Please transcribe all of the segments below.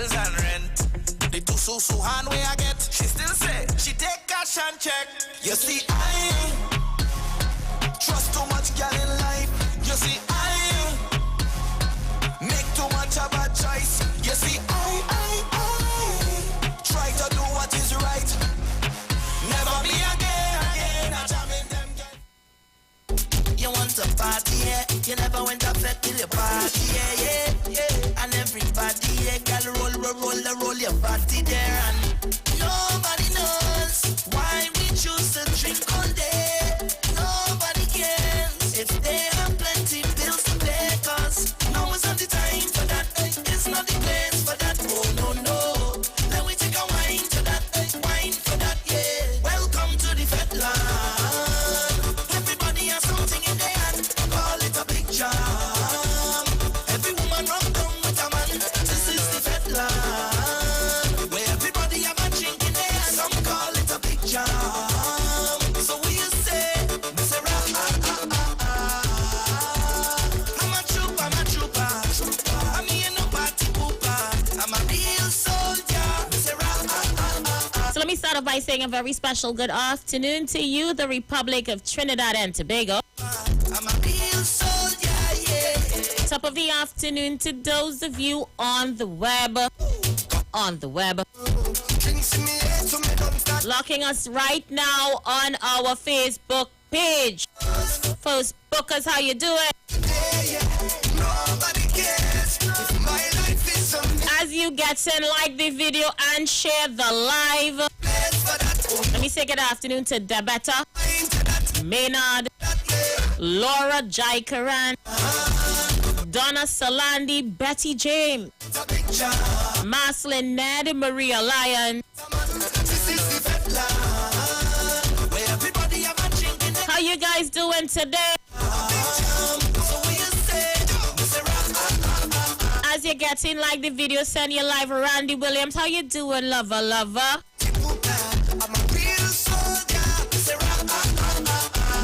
bills and rent. The two so hand way I get, she still say she take cash and check. You see I trust too much girl in life. You see I make too much of a choice. You see I try to do what is right. Never be again a jamming them girl. You want to party, yeah. You never went up set till you party, yeah. And everybody, yeah, girl, roll your body there. And nobody knows why we choose to drink all day. Nobody cares if they have plenty bills to pay. Cause now is not the time for that. It's not the place for that. Oh, no. Then we take a wine to that. Wine for that, yeah. Welcome to the Fetland. Everybody has something in their hand. Call it a big jam. Every woman run down with a man. This is the Fetland, where everybody have a drink in their hand. Some call it a big jam. So we say, Mr. I'm a trooper. I'm here no party pooper. I'm a real soldier. Mr. So let me start off by saying a very special good afternoon to you, the Republic of Trinidad and Tobago. I'm a real soldier, yeah. Top of the afternoon to those of you on the web. Locking us right now on our Facebook page. Facebookers, how you doing? Nobody cares if my life is As you get in, like the video and share the live. Let me say good afternoon to Debetta, Maynard, Laura Jaikaran, Donna Salandi, Betty James, Marcelin Ned, Maria Lyon. How you guys doing today? As you're getting like the video, send your live. Randy Williams, how you doing, lover?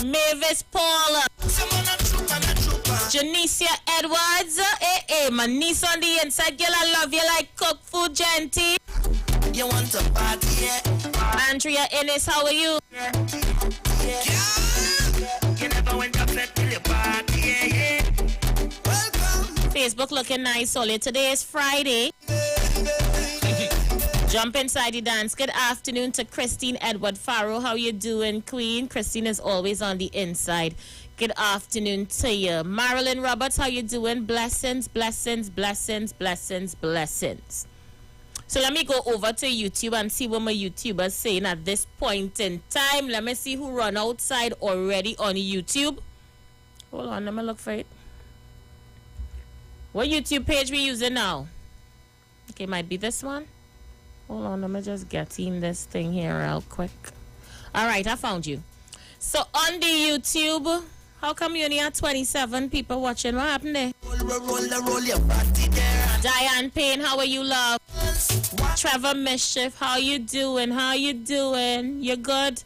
Mavis Paula, Janicia Edwards, my niece on the inside, girl, I love you like cook food, Genty. You want to party, yeah? Andrea Ennis, how are you? You never went up set till you party, yeah. Welcome. Facebook looking nice, solid. Today is Friday. Jump inside the dance. Good afternoon to Christine Edward Farrow. How you doing, Queen? Christine is always on the inside. Good afternoon to you. Marilyn Roberts, how you doing? Blessings. So let me go over to YouTube and see what my YouTubers saying at this point in time. Let me see who run outside already on YouTube. Hold on, let me look for it. What YouTube page we using now? Okay, might be this one. Hold on, let me just get in this thing here real quick. All right, I found you. So on the YouTube, how come you only have 27 people watching? What happened there? Roll your body there. Diane Payne, how are you, love? Trevor Mischief, how you doing? You good?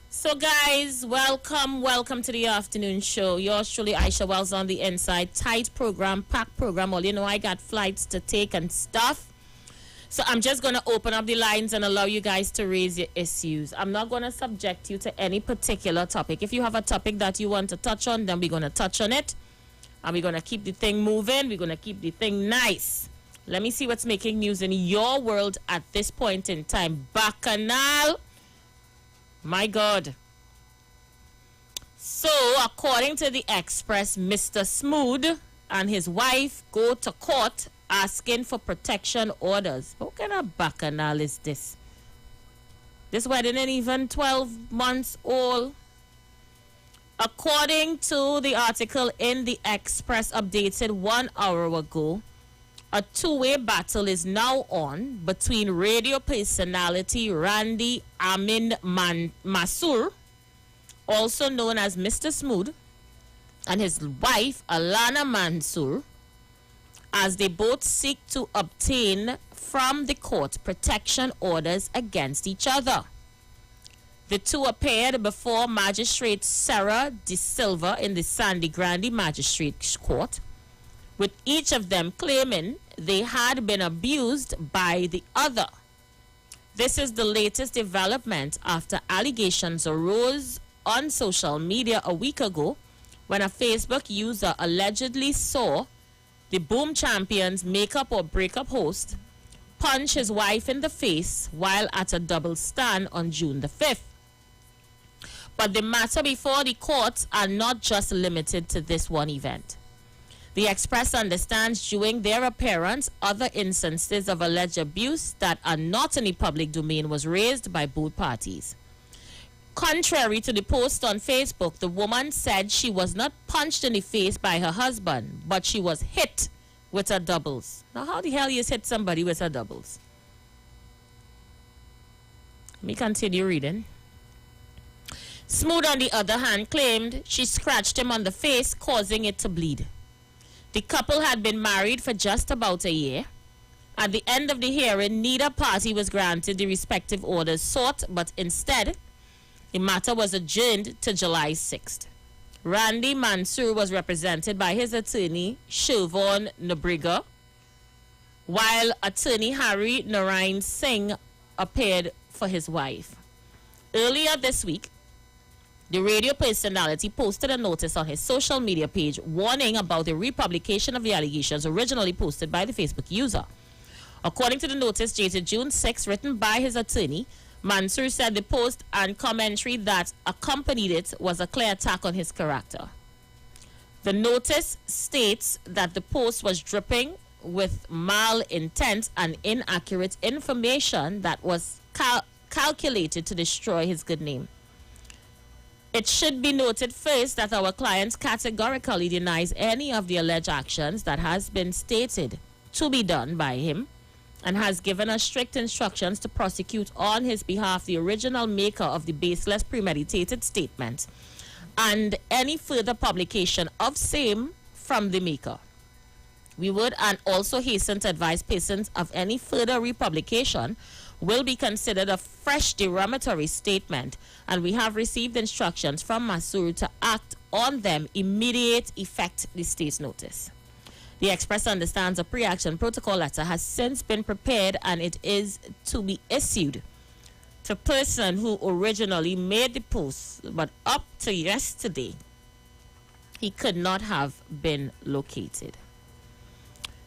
So guys, welcome to the afternoon show. Yours truly, Aisha Wells on the inside. Tight program, packed program. All you know, I got flights to take and stuff. So I'm just going to open up the lines and allow you guys to raise your issues. I'm not going to subject you to any particular topic. If you have a topic that you want to touch on, then we're going to touch on it. And we're going to keep the thing moving. We're going to keep the thing nice. Let me see what's making news in your world at this point in time. Bacchanal. My God. So, according to the Express, Mr. Smood and his wife go to court asking for protection orders. What kind of bacchanal is this? This wedding ain't even 12 months old. According to the article in the Express updated 1 hour ago, a two-way battle is now on between radio personality Randy Amin Masur, also known as Mr. Smood, and his wife Alana Mansour, as they both seek to obtain from the court protection orders against each other. The two appeared before Magistrate Sarah De Silva in the Sandy Grande Magistrate Court, with each of them claiming they had been abused by the other. This is the latest development after allegations arose on social media a week ago when a Facebook user allegedly saw the Boom Champions makeup or breakup host punch his wife in the face while at a double stand on June the 5th. But the matter before the courts are not just limited to this one event. The Express understands during their appearance, other instances of alleged abuse that are not in the public domain was raised by both parties. Contrary to the post on Facebook, the woman said she was not punched in the face by her husband, but she was hit with her doubles. Now, how the hell you hit somebody with her doubles? Let me continue reading. Smooth, on the other hand, claimed she scratched him on the face, causing it to bleed. The couple had been married for just about a year. At the end of the hearing, neither party was granted the respective orders sought, but instead, the matter was adjourned to July 6th. Randy Mansour was represented by his attorney, Siobhan Nabriga, while attorney Harry Narayan Singh appeared for his wife. Earlier this week, the radio personality posted a notice on his social media page warning about the republication of the allegations originally posted by the Facebook user. According to the notice dated June 6, written by his attorney, Mansour said the post and commentary that accompanied it was a clear attack on his character. The notice states that the post was dripping with malintent and inaccurate information that was calculated to destroy his good name. It should be noted first that our client categorically denies any of the alleged actions that has been stated to be done by him and has given us strict instructions to prosecute on his behalf the original maker of the baseless premeditated statement and any further publication of same from the maker. We would and also hasten to advise persons of any further republication will be considered a fresh derogatory statement, and we have received instructions from Mansour to act on them immediate effect, the state's notice. The Express understands a pre-action protocol letter has since been prepared and it is to be issued to person who originally made the post, but up to yesterday, he could not have been located.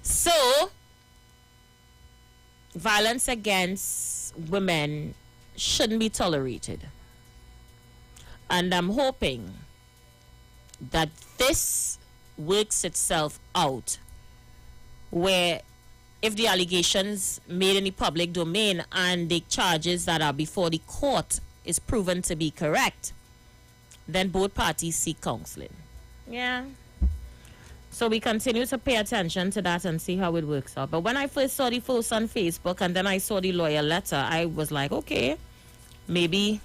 So, violence against women shouldn't be tolerated. And I'm hoping that this works itself out, where if the allegations made in the public domain and the charges that are before the court is proven to be correct, then both parties seek counseling. Yeah. So we continue to pay attention to that and see how it works out. But when I first saw the post on Facebook and then I saw the lawyer letter, I was like, okay, maybe,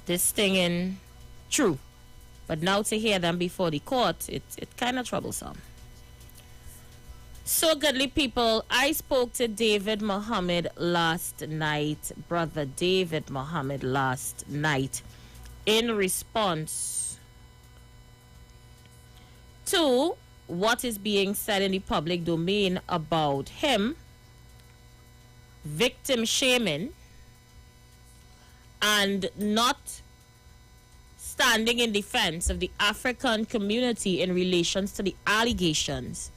this thing in true. But now to hear them before the court, it's kind of troublesome. So, goodly people, I spoke to David Muhammad last night, Brother David Muhammad last night, in response to what is being said in the public domain about him, victim shaming, and not standing in defense of the African community in relations to the allegations,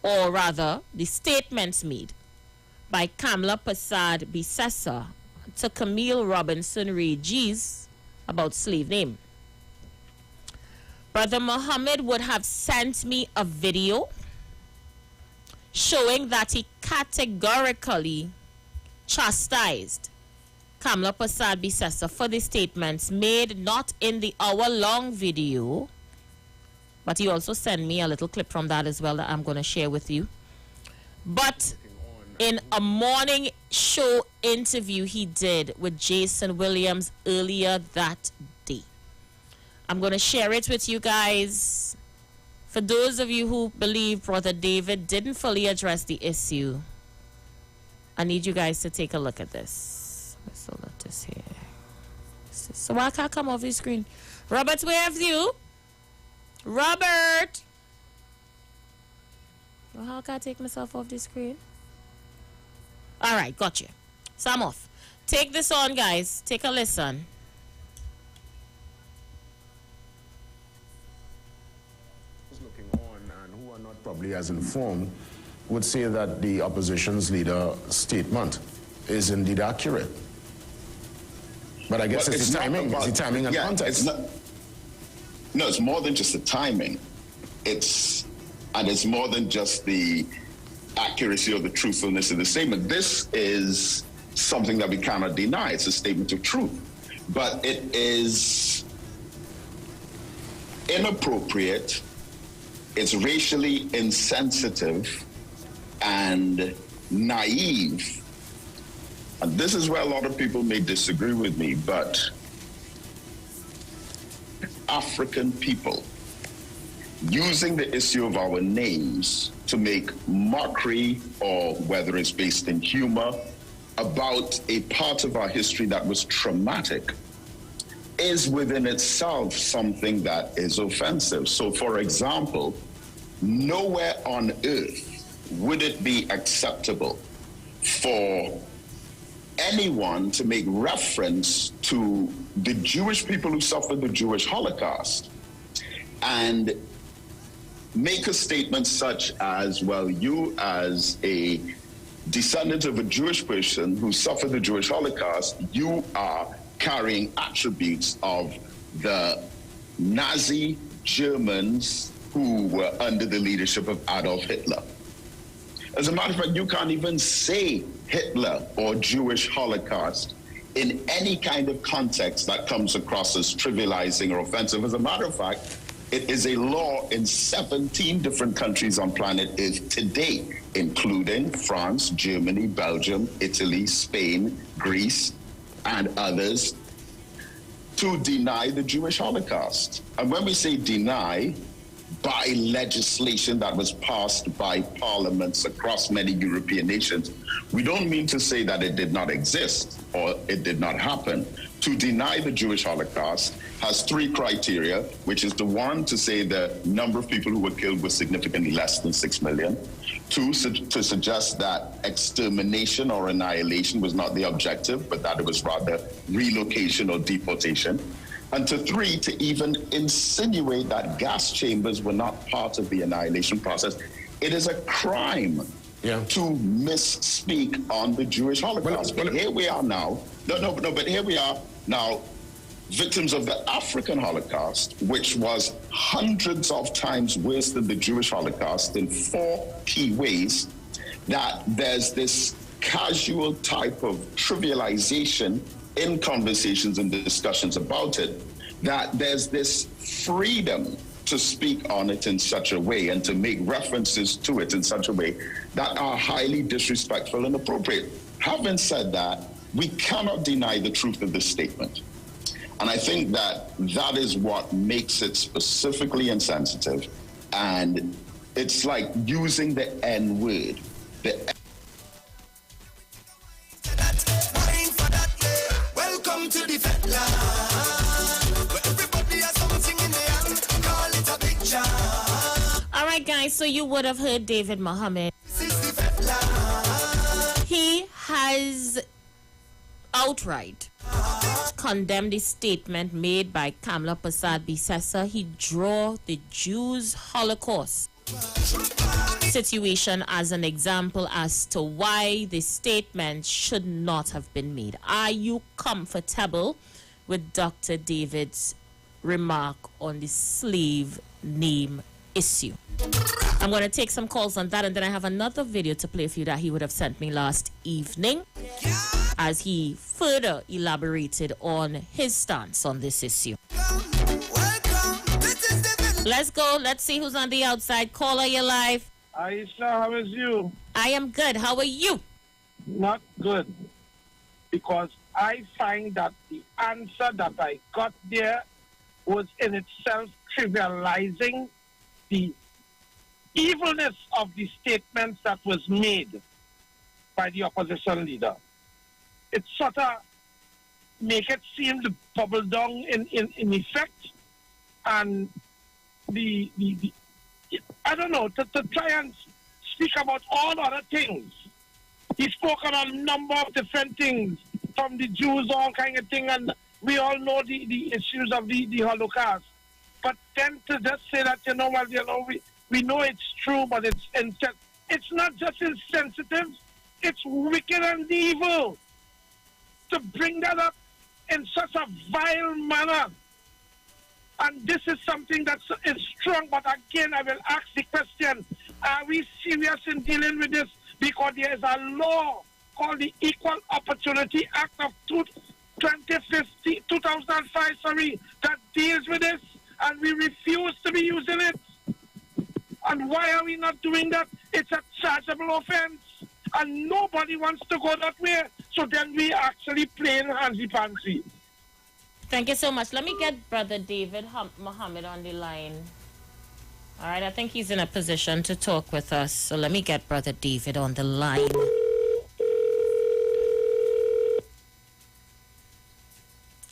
or rather the statements made by Kamla Prasad Bisessa to Camille Robinson Regis about slave name. Brother Muhammad would have sent me a video showing that he categorically chastised Kamla Prasad Bisessa for the statements made not in the hour-long video, but he also sent me a little clip from that as well that I'm going to share with you. But in a morning show interview he did with Jason Williams earlier that day. I'm going to share it with you guys. For those of you who believe Brother David didn't fully address the issue, I need you guys to take a look at this. So let this here. So why can't I come off the screen? Robert, where have you? Robert! Well, how can I take myself off the screen? All right, got you. So I'm off. Take this on, guys. Take a listen. Looking on and who are not probably as informed would say that the opposition's leader statement is indeed accurate. But I guess it's the timing. It's the timing and context. No, it's more than just the timing. It's more than just the accuracy or the truthfulness of the statement. This is something that we cannot deny. It's a statement of truth. But it is inappropriate, it's racially insensitive and naive. And this is where a lot of people may disagree with me, but African people using the issue of our names to make mockery, or whether it's based in humor, about a part of our history that was traumatic is within itself something that is offensive. So, for example, nowhere on earth would it be acceptable for anyone to make reference to the Jewish people who suffered the Jewish Holocaust and make a statement such as, well, you as a descendant of a Jewish person who suffered the Jewish Holocaust, you are carrying attributes of the Nazi Germans who were under the leadership of Adolf Hitler. As a matter of fact, you can't even say Hitler or Jewish Holocaust in any kind of context that comes across as trivializing or offensive. As a matter of fact, it is a law in 17 different countries on planet Earth today, including France, Germany, Belgium, Italy, Spain, Greece, and others, to deny the Jewish Holocaust. And when we say deny, by legislation that was passed by parliaments across many European nations, we don't mean to say that it did not exist or it did not happen. To deny the Jewish Holocaust has three criteria, which is the one, to say the number of people who were killed was significantly less than 6 million. Two, to suggest that extermination or annihilation was not the objective, but that it was rather relocation or deportation. And to three, to even insinuate that gas chambers were not part of the annihilation process. It is a crime to misspeak on the Jewish Holocaust. But here we are now. But here we are now, victims of the African Holocaust, which was hundreds of times worse than the Jewish Holocaust in four key ways, that there's this casual type of trivialization in conversations and discussions about it, that there's this freedom to speak on it in such a way and to make references to it in such a way that are highly disrespectful and inappropriate. Having said that, we cannot deny the truth of this statement. And I think that that is what makes it specifically insensitive. And it's like using the N-word. Welcome to the Fetland, where everybody has something in their hand, call it a picture. All right, guys, so you would have heard David Mohammed. This is the Fetland. He has outright condemned the statement made by Kamla Persad-Bissessar. He draw the Jews' Holocaust situation as an example as to why the statement should not have been made. Are you comfortable with Dr. David's remark on the slave name issue? I'm going to take some calls on that, and then I have another video to play for you that he would have sent me last evening as he further elaborated on his stance on this issue. Let's go. Let's see who's on the outside. Caller, you're live. Aisha, how is you? I am good. How are you? Not good. Because I find that the answer that I got there was in itself trivializing the evilness of the statements that was made by the opposition leader. It sort of make it seem to bubble down in effect, and the I don't know, to try and speak about all other things. He spoke on a number of different things, from the Jews, all kind of thing, and we all know the issues of the Holocaust. But then to just say that, we know it's true, but it's not just insensitive, it's wicked and evil to bring that up in such a vile manner. And this is something that is strong, but again, I will ask the question, are we serious in dealing with this? Because there is a law called the Equal Opportunity Act of 2005, that deals with this, and we refuse to be using it. And why are we not doing that? It's a chargeable offense, and nobody wants to go that way. So then we actually playing handsy-pantsy. Thank you so much. Let me get Brother David Mohammed on the line. All right, I think he's in a position to talk with us. So let me get Brother David on the line. I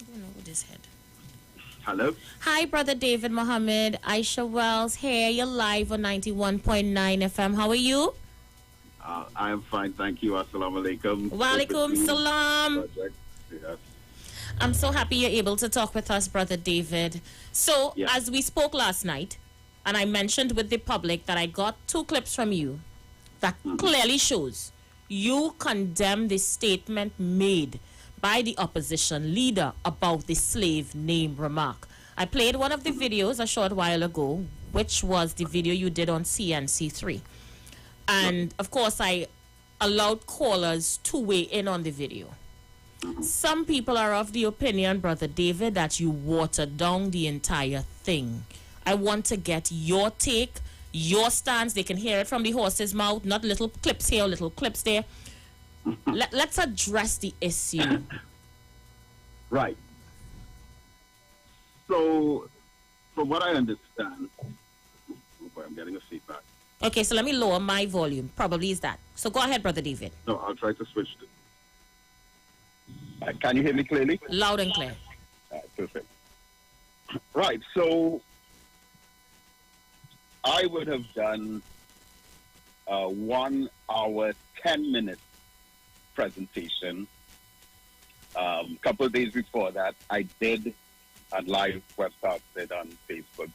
don't know with his head. Hello? Hi, Brother David Mohammed. Aisha Wells here. You're live on 91.9 FM. How are you? I am fine, thank you. Assalamu alaikum. Wa alaikum salam. Yes. I'm so happy you're able to talk with us, Brother David. So, Yeah. as we spoke last night, and I mentioned with the public that I got 2 clips from you that clearly shows you condemn the statement made by the opposition leader about the slave name remark. I played one of the videos a short while ago, which was the video you did on CNC3. And, of course, I allowed callers to weigh in on the video. Some people are of the opinion, Brother David, that you watered down the entire thing. I want to get your take, your stance. They can hear it from the horse's mouth, not little clips here, little clips there. Let's address the issue. Right. So, from what I understand, I'm getting a feedback. Okay, so let me lower my volume. Probably is that. So go ahead, Brother David. No, I'll try to switch to. Can you hear me clearly? Loud and clear. Perfect. Right, so I would have done a 1 hour, 10-minute presentation. A couple of days before that, I did a live webcasted on Facebook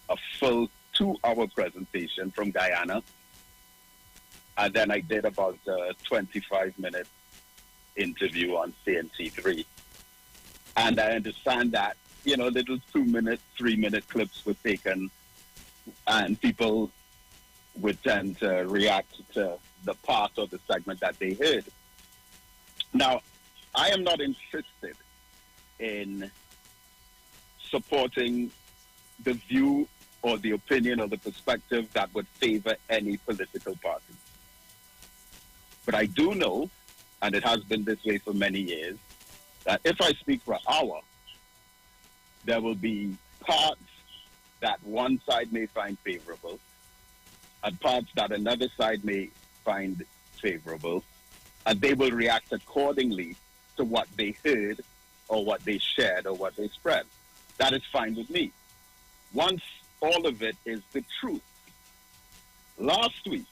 a full 2-hour presentation from Guyana. And then I did about a 25-minute interview on CNC3. And I understand that, little 2-minute, 3-minute clips were taken, and people would tend to react to the part or the segment that they heard. Now, I am not interested in supporting the view or the opinion or the perspective that would favor any political party. But I do know, and it has been this way for many years, that if I speak for an hour, there will be parts that one side may find favorable and parts that another side may find favorable, and they will react accordingly to what they heard or what they shared or what they spread. That is fine with me. Once all of it is the truth. Last week,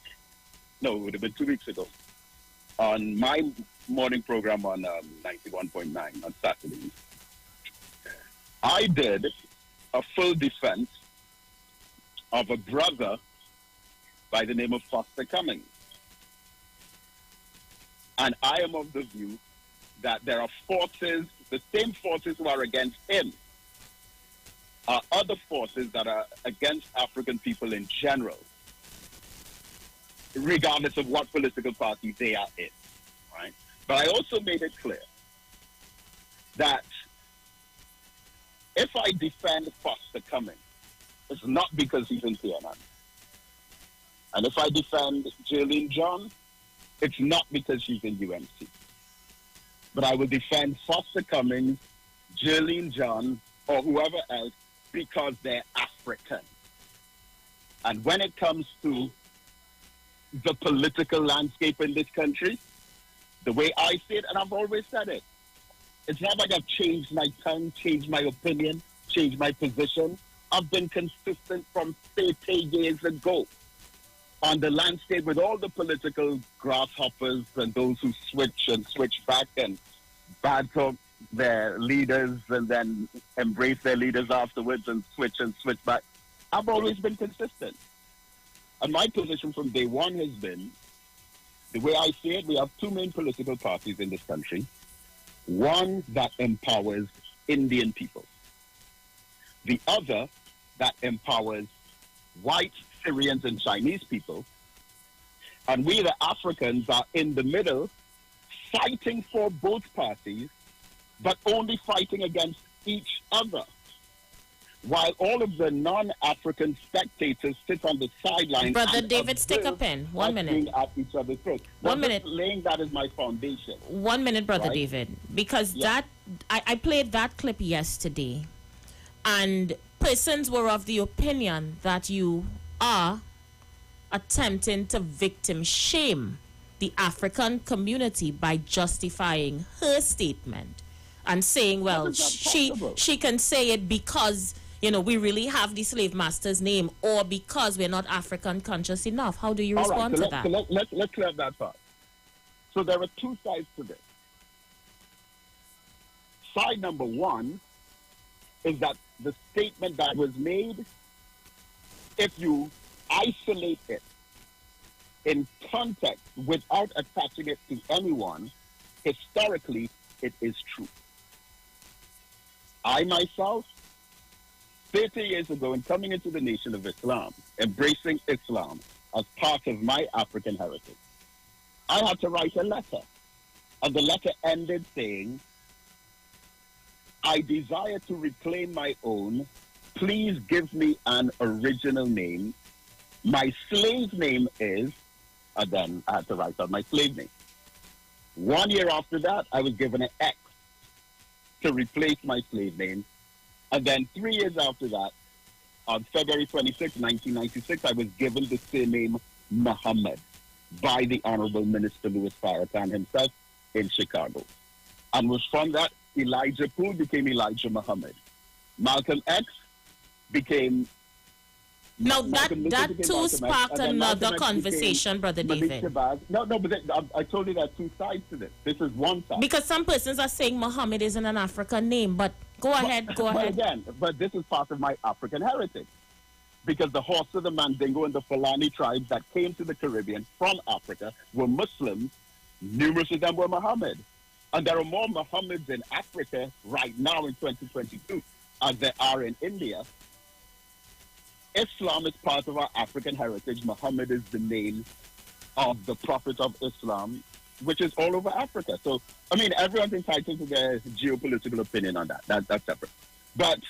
no, it would have been 2 weeks ago, on my morning program on 91.9 on Saturdays, I did a full defense of a brother by the name of Foster Cummings. And I am of the view that there are forces, the same forces who are against him, are other forces that are against African people in general, regardless of what political party they are in, right? But I also made it clear that if I defend Foster Cummings, it's not because he's in CNN. And if I defend Jerlene John, it's not because she's in UNC. But I will defend Foster Cummings, Jerlene John, or whoever else because they're African. And when it comes to the political landscape in this country, the way I see it, and I've always said it, it's not like I've changed my tongue, changed my opinion, changed my position. I've been consistent from 30 years ago. on the landscape with all the political grasshoppers and those who switch and switch back and bad talk their leaders and then embrace their leaders afterwards and switch back. I've always been consistent. And my position from day one has been, the way I see it, we have two main political parties in this country. One that empowers Indian people. The other that empowers white, Syrians, and Chinese people. And we, the Africans, are in the middle, fighting for both parties, but only fighting against each other. While all of the non-African spectators sit on the sidelines. Brother David, stick a pen. 1 minute. At each other's throats. 1 minute. Laying that as my foundation. 1 minute, Brother Right? David. Because I played that clip yesterday. And persons were of the opinion that you are attempting to victim shame the African community by justifying her statement and saying, well, she can say it because, you know, we really have the slave master's name, or because we're not African conscious enough. How do you respond to that? Let's clear up that part. So there are two sides to this. Side number one is that the statement that was made, if you isolate it in context without attaching it to anyone, historically, it is true. I myself, 30 years ago, in coming into the Nation of Islam, embracing Islam as part of my African heritage, I had to write a letter. And the letter ended saying, I desire to reclaim my own. Please give me an original name. My slave name is, and then I had to write out my slave name. 1 year after that, I was given an X to replace my slave name. And then 3 years after that, on February 26, 1996, I was given the surname Muhammad by the Honorable Minister Louis Farrakhan himself in Chicago. And was from that, Elijah Poole became Elijah Muhammad. Malcolm X became... Now, that too sparked another conversation, Brother David. No, but I told you there are two sides to this. This is one side. Because some persons are saying Muhammad isn't an African name, but go ahead. But this is part of my African heritage. Because the Hausa, the Mandingo, and the Fulani tribes that came to the Caribbean from Africa were Muslims. Numerous of them were Muhammad. And there are more Muhammads in Africa right now in 2022 as there are in India. Islam is part of our African heritage. Muhammad is the name of the Prophet of Islam, which is all over Africa. So, I mean, everyone's entitled to their geopolitical opinion on that. That's separate. But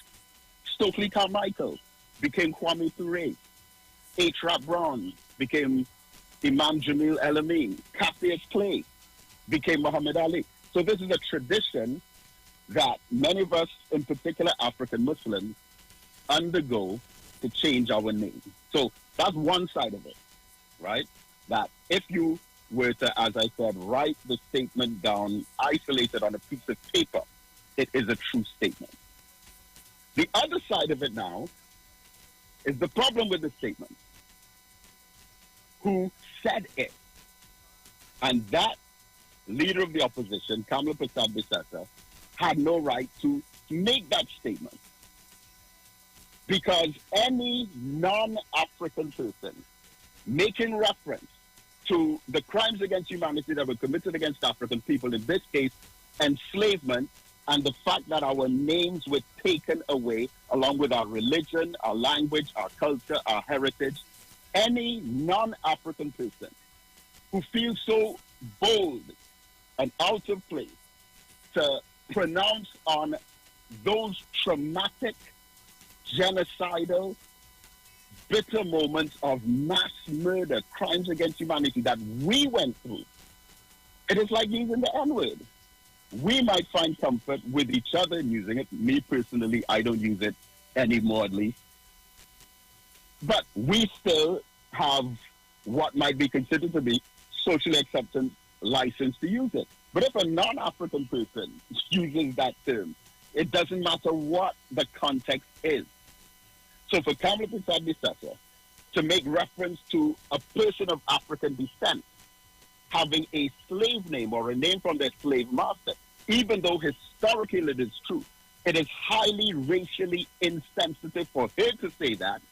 Stokely Carmichael became Kwame Ture. A-Trap Brown became Imam Jamil El Amin. Cassius Clay became Muhammad Ali. So this is a tradition that many of us, in particular African Muslims, undergo to change our name. So that's one side of it, right? That if you were to, as I said, write the statement down, isolate it on a piece of paper, it is a true statement. The other side of it now is the problem with the statement. Who said it? And that leader of the opposition, Kamla Prasad Bisesa, had no right to make that statement. Because any non-African person making reference to the crimes against humanity that were committed against African people, in this case, enslavement, and the fact that our names were taken away, along with our religion, our language, our culture, our heritage, any non-African person who feels so bold and out of place to pronounce on those traumatic, genocidal, bitter moments of mass murder, crimes against humanity that we went through, it is like using the N-word. We might find comfort with each other in using it. Me personally, I don't use it anymore, at least. But we still have what might be considered to be socially accepted license to use it. But if a non-African person uses that term, it doesn't matter what the context is. So for Kamla Prasad Bisesa to make reference to a person of African descent having a slave name or a name from their slave master, even though historically it is true. It is highly racially insensitive for her to say that.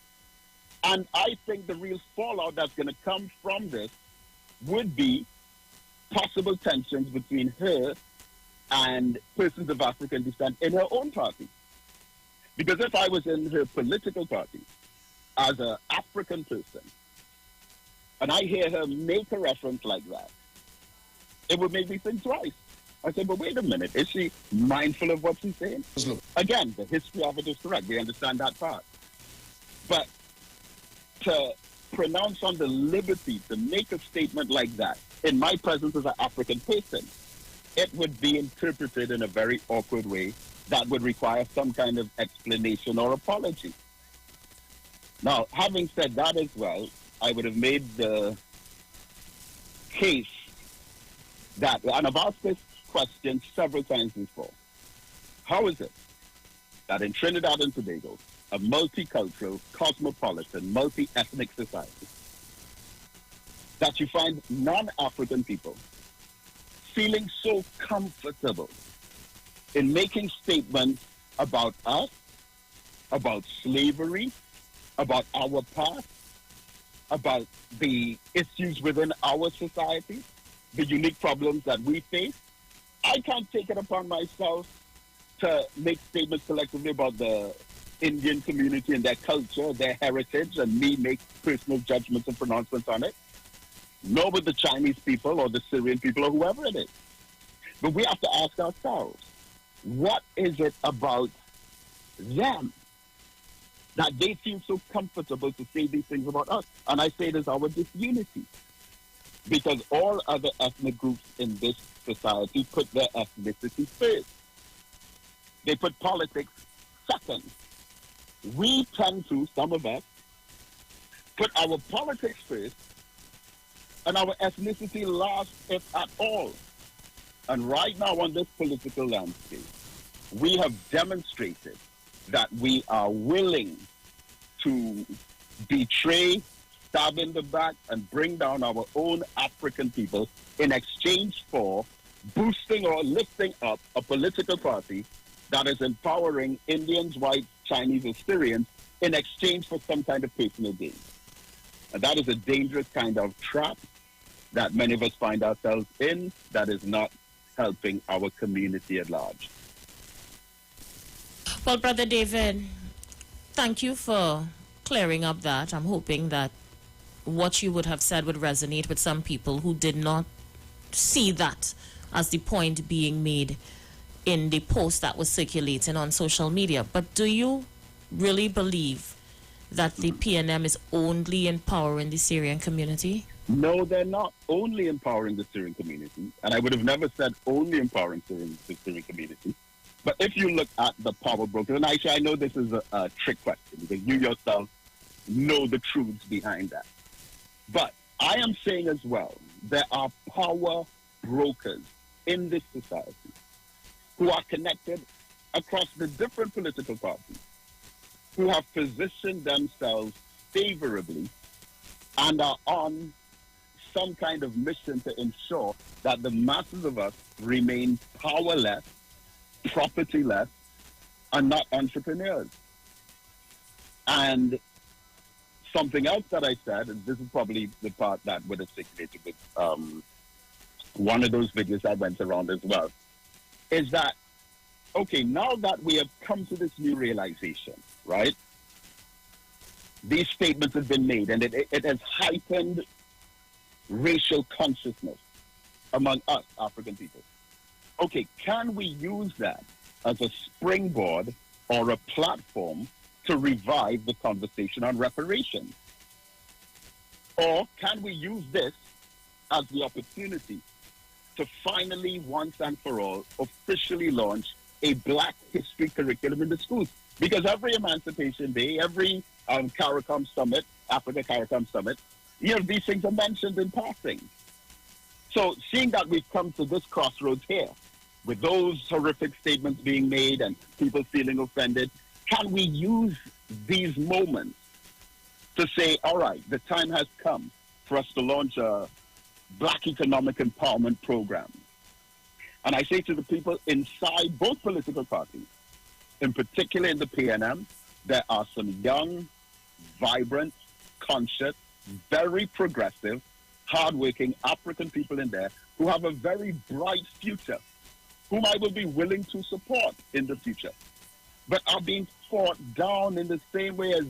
And I think the real fallout that's going to come from this would be possible tensions between her and persons of African descent in her own party. Because if I was in her political party as an African person, and I hear her make a reference like that, it would make me think twice. I said, but wait a minute, is she mindful of what she's saying? Again, the history of it is correct. We understand that part. But to pronounce on the liberty to make a statement like that in my presence as an African person, it would be interpreted in a very awkward way that would require some kind of explanation or apology. Now, having said that as well, I would have made the case that, and I've asked this question several times before, how is it that in Trinidad and Tobago, a multicultural, cosmopolitan, multi-ethnic society, that you find non-African people feeling so comfortable in making statements about us, about slavery, about our past, about the issues within our society, the unique problems that we face? I can't take it upon myself to make statements collectively about the Indian community and their culture, their heritage, and me make personal judgments and pronouncements on it. Nor with the Chinese people or the Syrian people or whoever it is. But we have to ask ourselves, what is it about them that they feel so comfortable to say these things about us? And I say it is our disunity. Because all other ethnic groups in this society put their ethnicity first. They put politics second. We tend to, some of us, put our politics first and our ethnicity last, if at all. And right now on this political landscape, we have demonstrated that we are willing to betray, stab in the back, and bring down our own African people in exchange for boosting or lifting up a political party that is empowering Indians, whites, Chinese, or Syrians in exchange for some kind of personal gain. And that is a dangerous kind of trap that many of us find ourselves in that is not helping our community at large. Well, Brother David, thank you for clearing up that. I'm hoping that what you would have said would resonate with some people who did not see that as the point being made in the post that was circulating on social media. But do you really believe that the PNM is only empowering the Syrian community? No, they're not only empowering the Syrian community, and I would have never said only empowering the Syrian community. But if you look at the power brokers, and Aisha, I know this is a trick question because you yourself know the truths behind that. But I am saying as well, there are power brokers in this society who are connected across the different political parties, who have positioned themselves favorably and are on some kind of mission to ensure that the masses of us remain powerless, propertyless, and not entrepreneurs. And something else that I said, and this is probably the part that would have circulated with one of those videos that went around as well, is that, okay, now that we have come to this new realization, right? These statements have been made, and it has heightened racial consciousness among us, African people. Okay, can we use that as a springboard or a platform to revive the conversation on reparations? Or can we use this as the opportunity to finally, once and for all, officially launch a Black history curriculum in the schools? Because every Emancipation Day, every CARICOM Summit, Africa CARICOM Summit, these things are mentioned in passing. So seeing that we've come to this crossroads here, with those horrific statements being made and people feeling offended, can we use these moments to say, all right, the time has come for us to launch a Black Economic Empowerment Program. And I say to the people inside both political parties, in particular in the PNM, there are some young, vibrant, conscious, very progressive, hardworking African people in there who have a very bright future, whom I will be willing to support in the future, but are being fought down in the same way as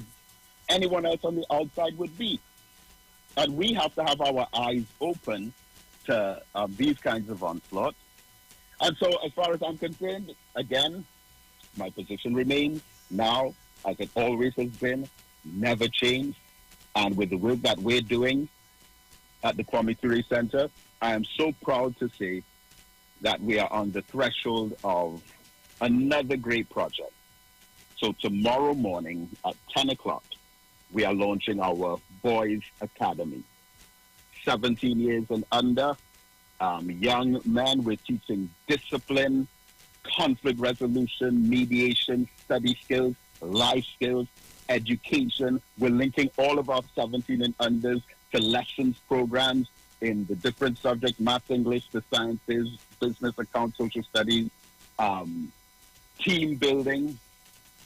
anyone else on the outside would be. And we have to have our eyes open to these kinds of onslaughts. And so as far as I'm concerned, again, my position remains now, as it always has been, never changed. And with the work that we're doing at the Kwame Ture Center, I am so proud to say that we are on the threshold of another great project. So tomorrow morning at 10 o'clock, we are launching our Boys Academy. 17 years and under, young men, we're teaching discipline, conflict resolution, mediation, study skills, life skills, education. We're linking all of our 17 and unders to lessons programs in the different subjects, math, English, the sciences, business, account, social studies, team building.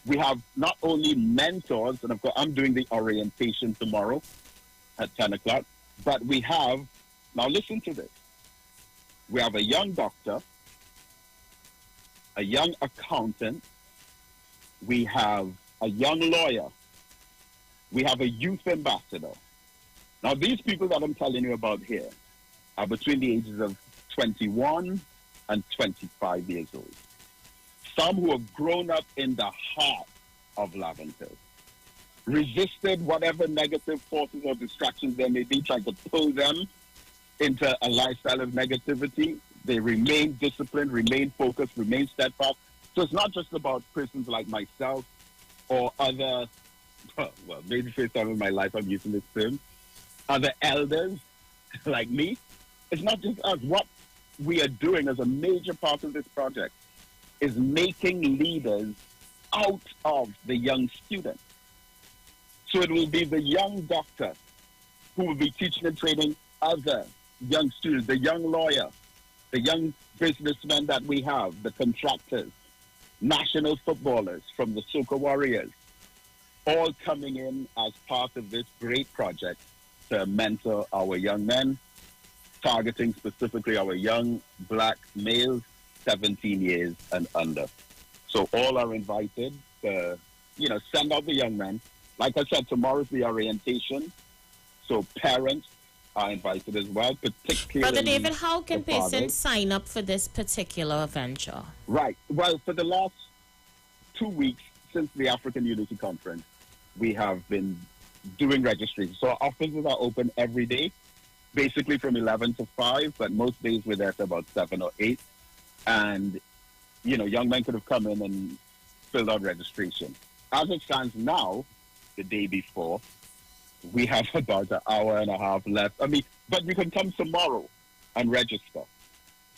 We have not only mentors, and of course I'm doing the orientation tomorrow at 10 o'clock, but we have, now listen to this, we have a young doctor, a young accountant, we have a young lawyer, we have a youth ambassador. Now these people that I'm telling you about here are between the ages of 21 and 25 years old. Some who have grown up in the heart of Laventille, resisted whatever negative forces or distractions there may be, trying to pull them into a lifestyle of negativity. They remain disciplined, remain focused, remain steadfast. So it's not just about persons like myself or other, well, maybe first time in my life I'm using this term, other elders like me. It's not just us. What we are doing as a major part of this project is making leaders out of the young students. So it will be the young doctor who will be teaching and training other young students, the young lawyer, the young businessmen that we have, the contractors, national footballers from the Soca Warriors, all coming in as part of this great project to mentor our young men, targeting specifically our young black males, 17 years and under. So all are invited to, send out the young men. Like I said, tomorrow's the orientation. So parents are invited as well, particularly Brother David, how can the fathers. patients sign up for this particular venture? Right. Well, for the last 2 weeks since the African Unity Conference, we have been doing registration. So our offices are open every day, basically from 11 to 5, but most days we're there to about 7 or 8. And, young men could have come in and filled out registration. As it stands now, the day before, we have about an hour and a half left. But you can come tomorrow and register,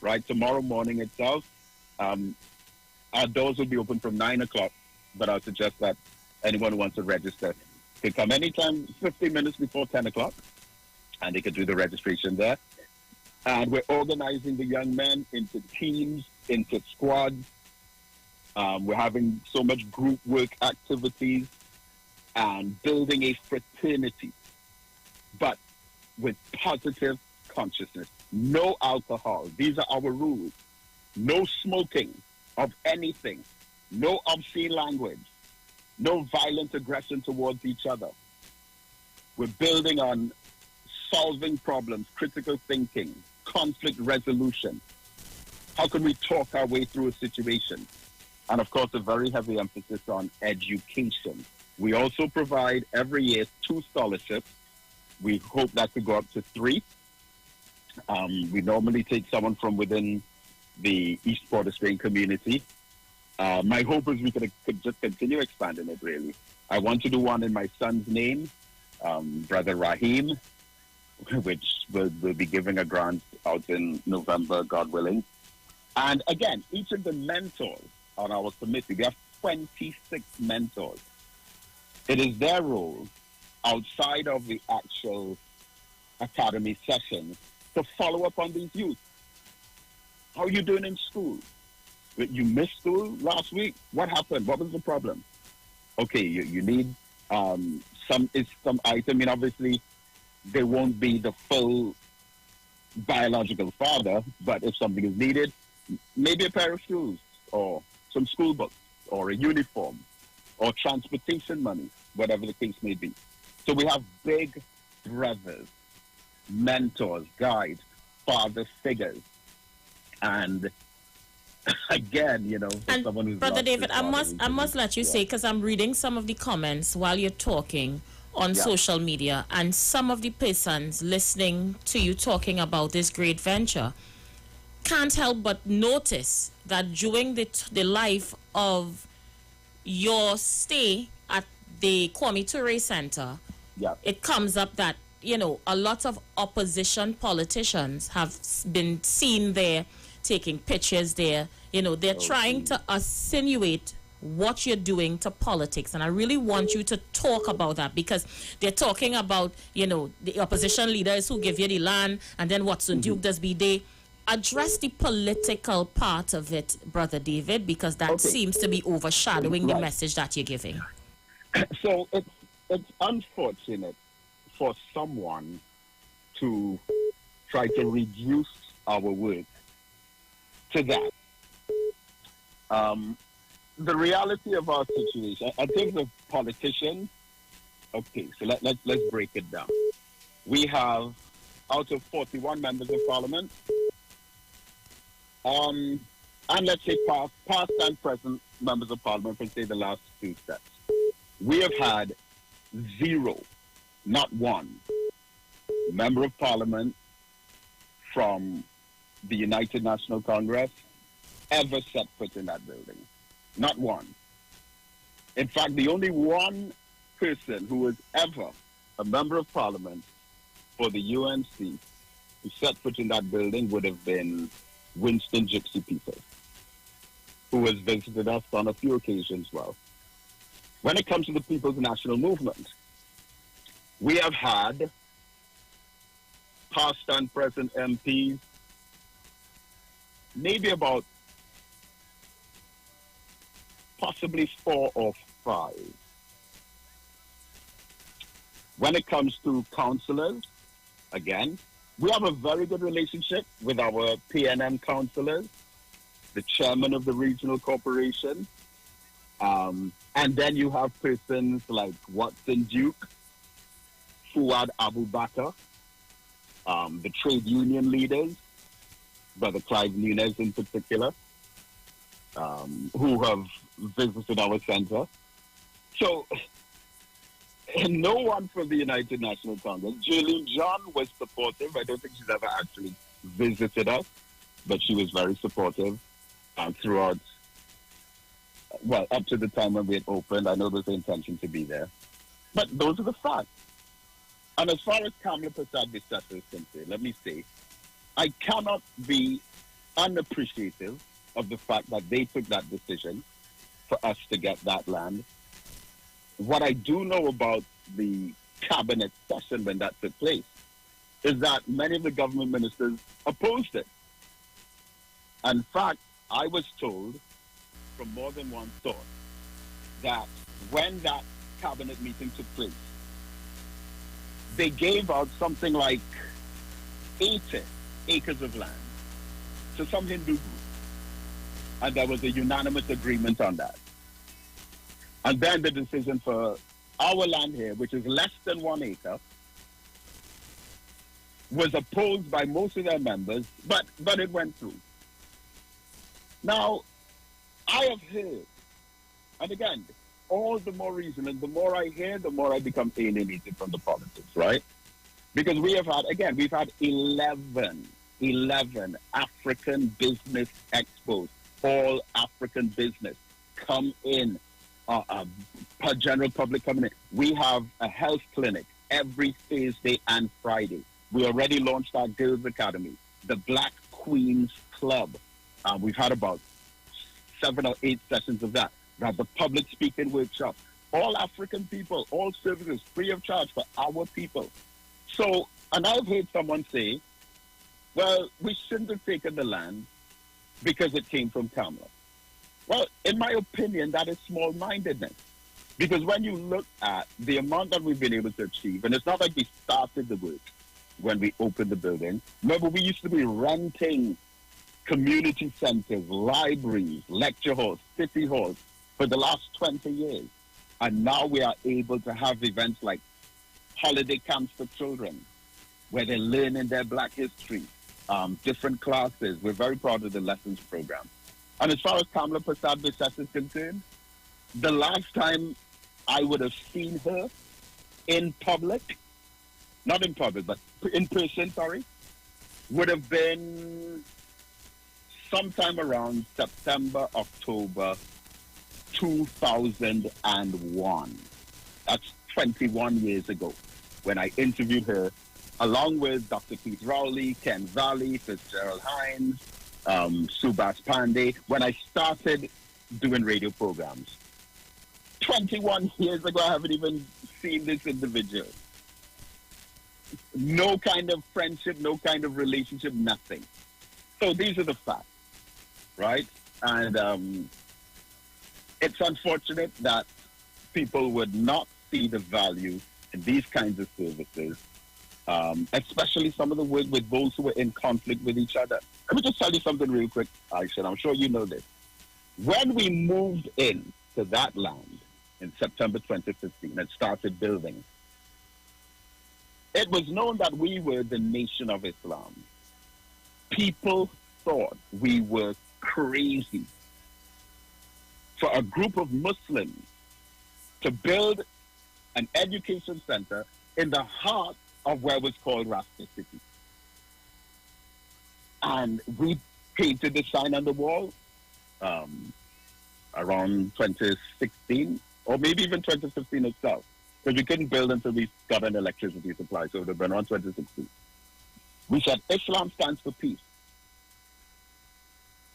right? Tomorrow morning itself, our doors will be open from 9 o'clock, but I'll suggest that anyone who wants to register can come anytime 15 minutes before 10 o'clock, and they can do the registration there. And we're organizing the young men into teams, into squads. We're having so much group work activities and building a fraternity, but with positive consciousness. No alcohol. These are our rules. No smoking of anything. No obscene language. No violent aggression towards each other. We're building on solving problems, critical thinking, conflict resolution. How can we talk our way through a situation? And of course, a very heavy emphasis on education. We also provide every year 2 scholarships. We hope that could go up to 3. We normally take someone from within the East Port of Spain community. My hope is we could just continue expanding it, really. I want to do one in my son's name, Brother Raheem, which will be giving a grant out in November, God willing. And again, each of the mentors on our committee, we have 26 mentors. It is their role outside of the actual academy sessions to follow up on these youth. How are you doing in school? You missed school last week? What happened? What was the problem? Okay, you need some item. I mean, obviously, they won't be the full biological father, but if something is needed, maybe a pair of shoes or some school books or a uniform or transportation money, whatever the case may be. So we have big brothers, mentors, guides, father figures. And again, you know, and someone who's Brother lost David, his father I must let you say, because I'm reading some of the comments while you're talking on social media, and some of the persons listening to you talking about this great venture can't help but notice that during the life of your stay at the Kwame Ture Center, it comes up that, you know, a lot of opposition politicians have been seen there taking pictures there. You know, they're trying to insinuate what you're doing to politics. And I really want you to talk about that, because they're talking about, you know, the opposition leaders who give you the land, and then Watson Duke does be there. Address the political part of it, Brother David, because that seems to be overshadowing the message that you're giving. So it's unfortunate for someone to try to reduce our work to that. The reality of our situation, I think the politicians, okay, so let's break it down. We have, out of 41 members of parliament, and let's say past and present members of parliament for, say, the last 2 sets, we have had 0, not 1, member of parliament from the United National Congress ever set foot in that building. Not 1. In fact, the only one person who was ever a member of parliament for the UNC who set foot in that building would have been Winston Gypsy Peters, who has visited us on a few occasions. Well, when it comes to the People's National Movement, we have had past and present MPs, maybe about possibly 4 or 5. When it comes to councillors, again, we have a very good relationship with our PNM councillors, the chairman of the regional corporation, and then you have persons like Watson Duke, Fuad Abu Bakr, the trade union leaders, Brother Clive Nunes in particular, who have visited our center. So, no one from the United National Congress. Jaylene John was supportive. I don't think she's ever actually visited us, but she was very supportive throughout, well, up to the time when we had opened. I know there's the intention to be there. But those are the facts. And as far as Kamla Prasad Bissetta is concerned, let me say, I cannot be unappreciative of the fact that they took that decision for us to get that land. What I do know about the cabinet session when that took place is that many of the government ministers opposed it. In fact, I was told from more than one source that when that cabinet meeting took place, they gave out something like 80 acres of land to some Hindu group. And there was a unanimous agreement on that. And then the decision for our land here, which is less than 1 acre, was opposed by most of their members, but it went through. Now, I have heard, and again, all the more reason, and the more I hear, the more I become alienated from the politics, right? Because we have had, again, we've had 11 African business expos, all African business come in, general public coming in. We have a health clinic every Thursday and Friday. We already launched our Girls Academy, the Black Queens Club. We've had about 7 or 8 sessions of that. We have the public speaking workshop. all African people, all services free of charge for our people. So, and I've heard someone say, well, we shouldn't have taken the land because it came from Kamla. Well, in my opinion, that is small-mindedness. Because when you look at the amount that we've been able to achieve, and it's not like we started the work when we opened the building. Remember, we used to be renting community centers, libraries, lecture halls, city halls for the last 20 years. And now we are able to have events like holiday camps for children, where they're learning their Black history, different classes. We're very proud of the lessons program. And as far as Kamla Prasad Biswas is concerned, the last time I would have seen her in public, not in public, but in person, sorry, would have been sometime around September, October 2001. That's 21 years ago when I interviewed her, along with Dr. Keith Rowley, Ken Valley, Fitzgerald Hines, Subhas Pandey, when I started doing radio programs. 21 years ago, I haven't even seen this individual. No kind of friendship, no kind of relationship, nothing. So these are the facts, right? And it's unfortunate that people would not see the value in these kinds of services, especially some of the work with those who were in conflict with each other. Let me just tell you something real quick, Aisha. I'm sure you know this. When we moved in to that land in September 2015 and started building, it was known that we were the Nation of Islam. People thought we were crazy for a group of Muslims to build an education center in the heart of where was called Rasta City. And we painted the sign on the wall around 2016, or maybe even 2015 itself, because we couldn't build until we got an electricity supply, so it would have been around 2016. We said Islam stands for peace.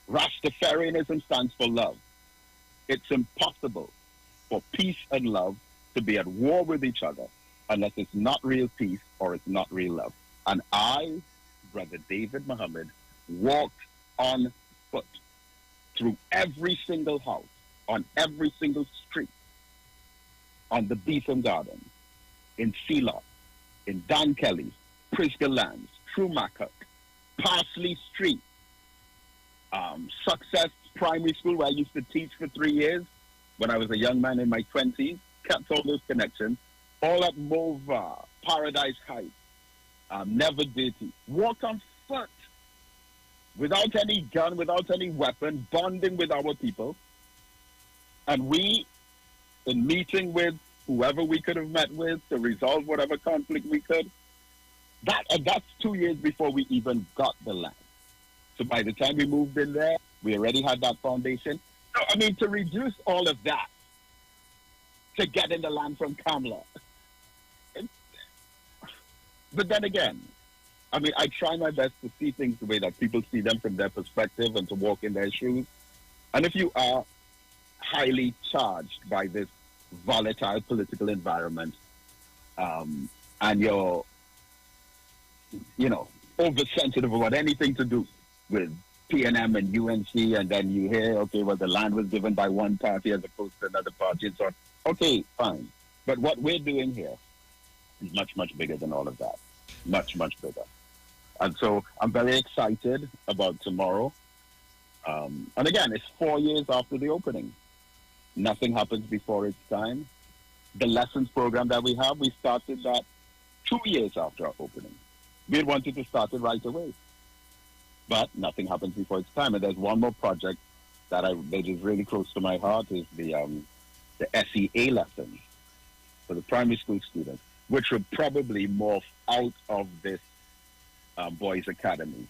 Rastafarianism stands for love. It's impossible for peace and love to be at war with each other unless it's not real peace or it's not real love. And I, Brother David Muhammad, walked on foot through every single house, on every single street, on the Beetham Garden, in Sealot, in Dan Kelly, Priska Lands, Trumakuk, Parsley Street, Success Primary School, where I used to teach for 3 years when I was a young man in my 20s, kept all those connections, all at Mova, Paradise Heights, Never Dirty, walked on foot, without any gun, without any weapon, bonding with our people. And we, in meeting with whoever we could have met with to resolve whatever conflict we could, that's 2 years before we even got the land. So by the time we moved in there, we already had that foundation. So, I mean, to reduce all of that to get in the land from Kamla. But then again, I mean, I try my best to see things the way that people see them from their perspective and to walk in their shoes. And if you are highly charged by this volatile political environment, and you're, oversensitive about anything to do with PNM and UNC, and then you hear, okay, well, the land was given by one party as opposed to another party, and so on. Okay, fine. But what we're doing here is much, much bigger than all of that. Much, much bigger. And so I'm very excited about tomorrow. And again, it's 4 years after the opening. Nothing happens before its time. The lessons program that we have, we started that 2 years after our opening. We had wanted to start it right away. But nothing happens before its time. And there's one more project that is really close to my heart, is the SEA lessons for the primary school students, which will probably morph out of this boys' academy.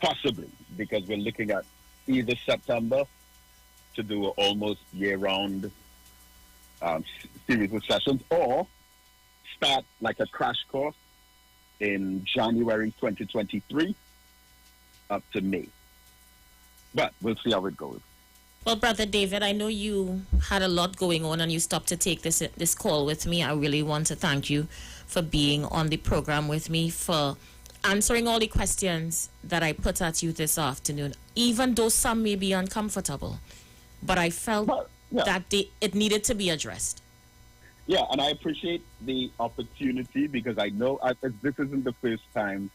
Possibly, because we're looking at either September to do an almost year-round series of sessions, or start like a crash course in January 2023 up to May. But we'll see how it goes. Well, Brother David, I know you had a lot going on and you stopped to take this call with me. I really want to thank you for being on the program with me, for answering all the questions that I put at you this afternoon, even though some may be uncomfortable. But I felt that it needed to be addressed. Yeah, and I appreciate the opportunity because I know this isn't the first time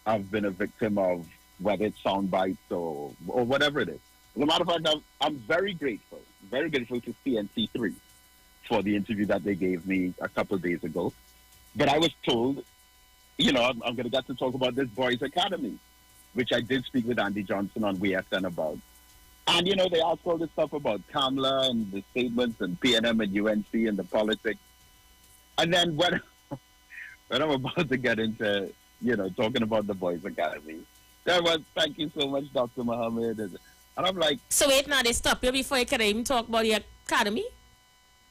I've been a victim of whether it's sound bites or whatever it is. As a matter of fact, I'm very grateful to CNC3 for the interview that they gave me a couple of days ago. But I was told, I'm going to get to talk about this Boys Academy, which I did speak with Andy Johnson on WFN about. And, they asked all this stuff about Kamala and the statements and PNM and UNC and the politics. And then when I'm about to get into, talking about the Boys Academy, there was, thank you so much, Dr. Muhammad. And I'm like... So wait, now they stop you before you can even talk about the academy?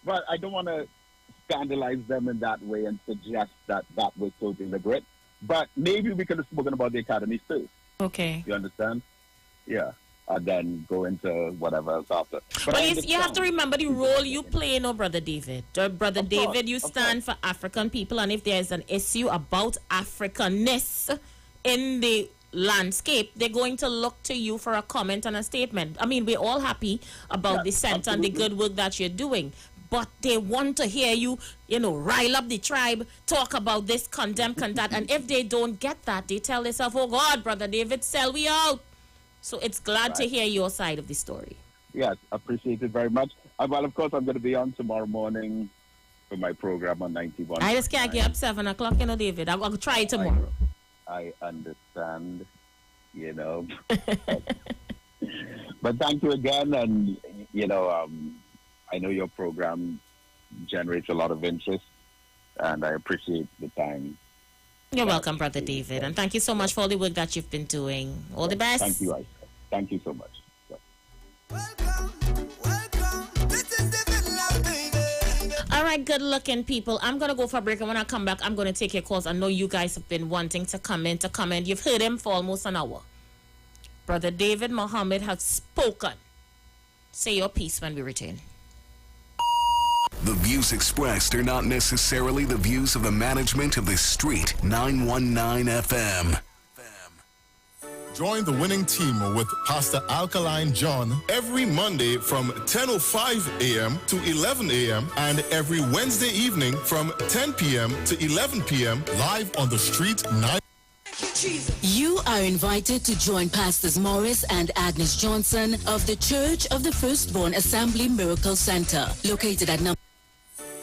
But I don't want to scandalize them in that way and suggest that was so deliberate. But maybe we could have spoken about the academy first. Okay. You understand? Yeah. And then go into whatever else after. But you have to remember the role you play, Brother David. Brother David, you stand for African people, and if there is an issue about Africanness in the landscape, they're going to look to you for a comment and a statement. I mean, we're all happy about the center and the good work that you're doing, but they want to hear you, rile up the tribe, talk about this, condemn that, and if they don't get that, they tell themselves, oh God, Brother David, sell we out. So it's glad to hear your side of the story. Yes, appreciate it very much. Well, of course, I'm going to be on tomorrow morning for my program on 91. I just can't get up 7 o'clock, David. I'll try tomorrow. I understand, but thank you again. And, I know your program generates a lot of interest, and I appreciate the time. You're welcome, Brother David. And thank you so much for all the work that you've been doing. All the best. Thank you, Iwer. Thank you so much. Welcome. This is the Finland, baby. All right, good-looking people. I'm going to go for a break, and when I come back, I'm going to take your calls. I know you guys have been wanting to comment. You've heard him for almost an hour. Brother David Muhammad has spoken. Say your piece when we return. The views expressed are not necessarily the views of the management of the Street 919 FM. Join the winning team with Pastor Alkaline John every Monday from 10:05 a.m. to 11 a.m. and every Wednesday evening from 10 p.m. to 11 p.m. live on the Street 9. You are invited to join Pastors Morris and Agnes Johnson of the Church of the Firstborn Assembly Miracle Center, located at number...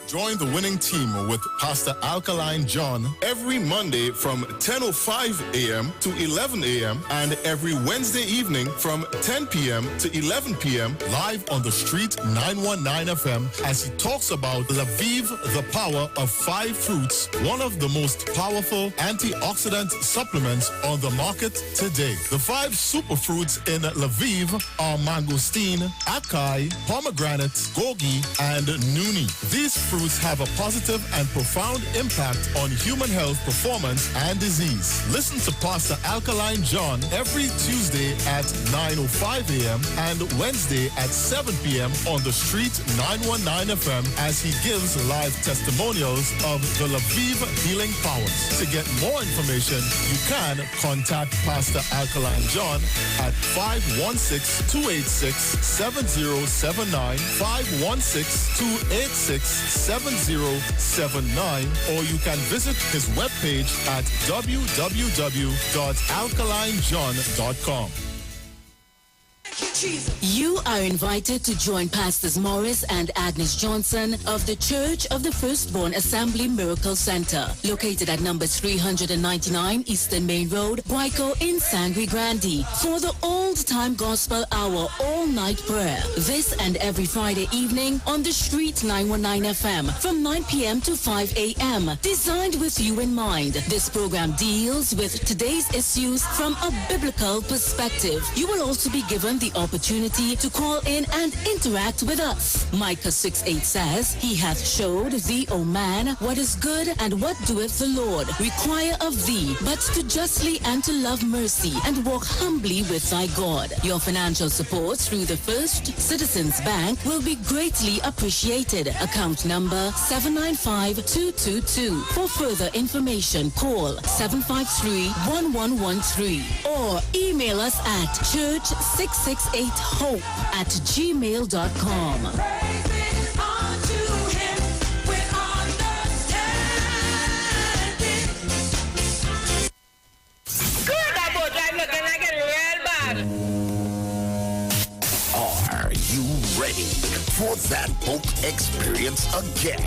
Join the winning team with Pastor Alkaline John every Monday from 10:05 a.m. to 11 a.m. and every Wednesday evening from 10 p.m. to 11 p.m. live on the Street 919 FM as he talks about Lviv, the power of 5 fruits, one of the most powerful antioxidant supplements on the market today. The 5 superfruits in Lviv are mangosteen, acai, pomegranate, gogi, and nuni. These fruits have a positive and profound impact on human health, performance, and disease. Listen to Pastor Alkaline John every Tuesday at 9:05 a.m. and Wednesday at 7 p.m. on the Street 919 FM as he gives live testimonials of the Lviv healing powers. To get more information, you can contact Pastor Alkaline John at 516-286-7079, 516-286-7079, or you can visit his webpage at www.alkalinejohn.com. You are invited to join Pastors Morris and Agnes Johnson of the Church of the Firstborn Assembly Miracle Center, located at number 399 Eastern Main Road, Guayco in Sangre Grande, for the old-time gospel hour all-night prayer. This and every Friday evening on the Street 919 FM from 9 p.m. to 5 a.m. Designed with you in mind, this program deals with today's issues from a biblical perspective. You will also be given the opportunity to call in and interact with us. Micah 6:8 says, He hath showed thee, O man, what is good and what doeth the Lord require of thee, but to justly and to love mercy and walk humbly with thy God. God. Your financial support through the First Citizens Bank will be greatly appreciated. Account number 795-222. For further information, call 753-1113 or email us at church668hope@gmail.com. Are you ready for that boat experience again?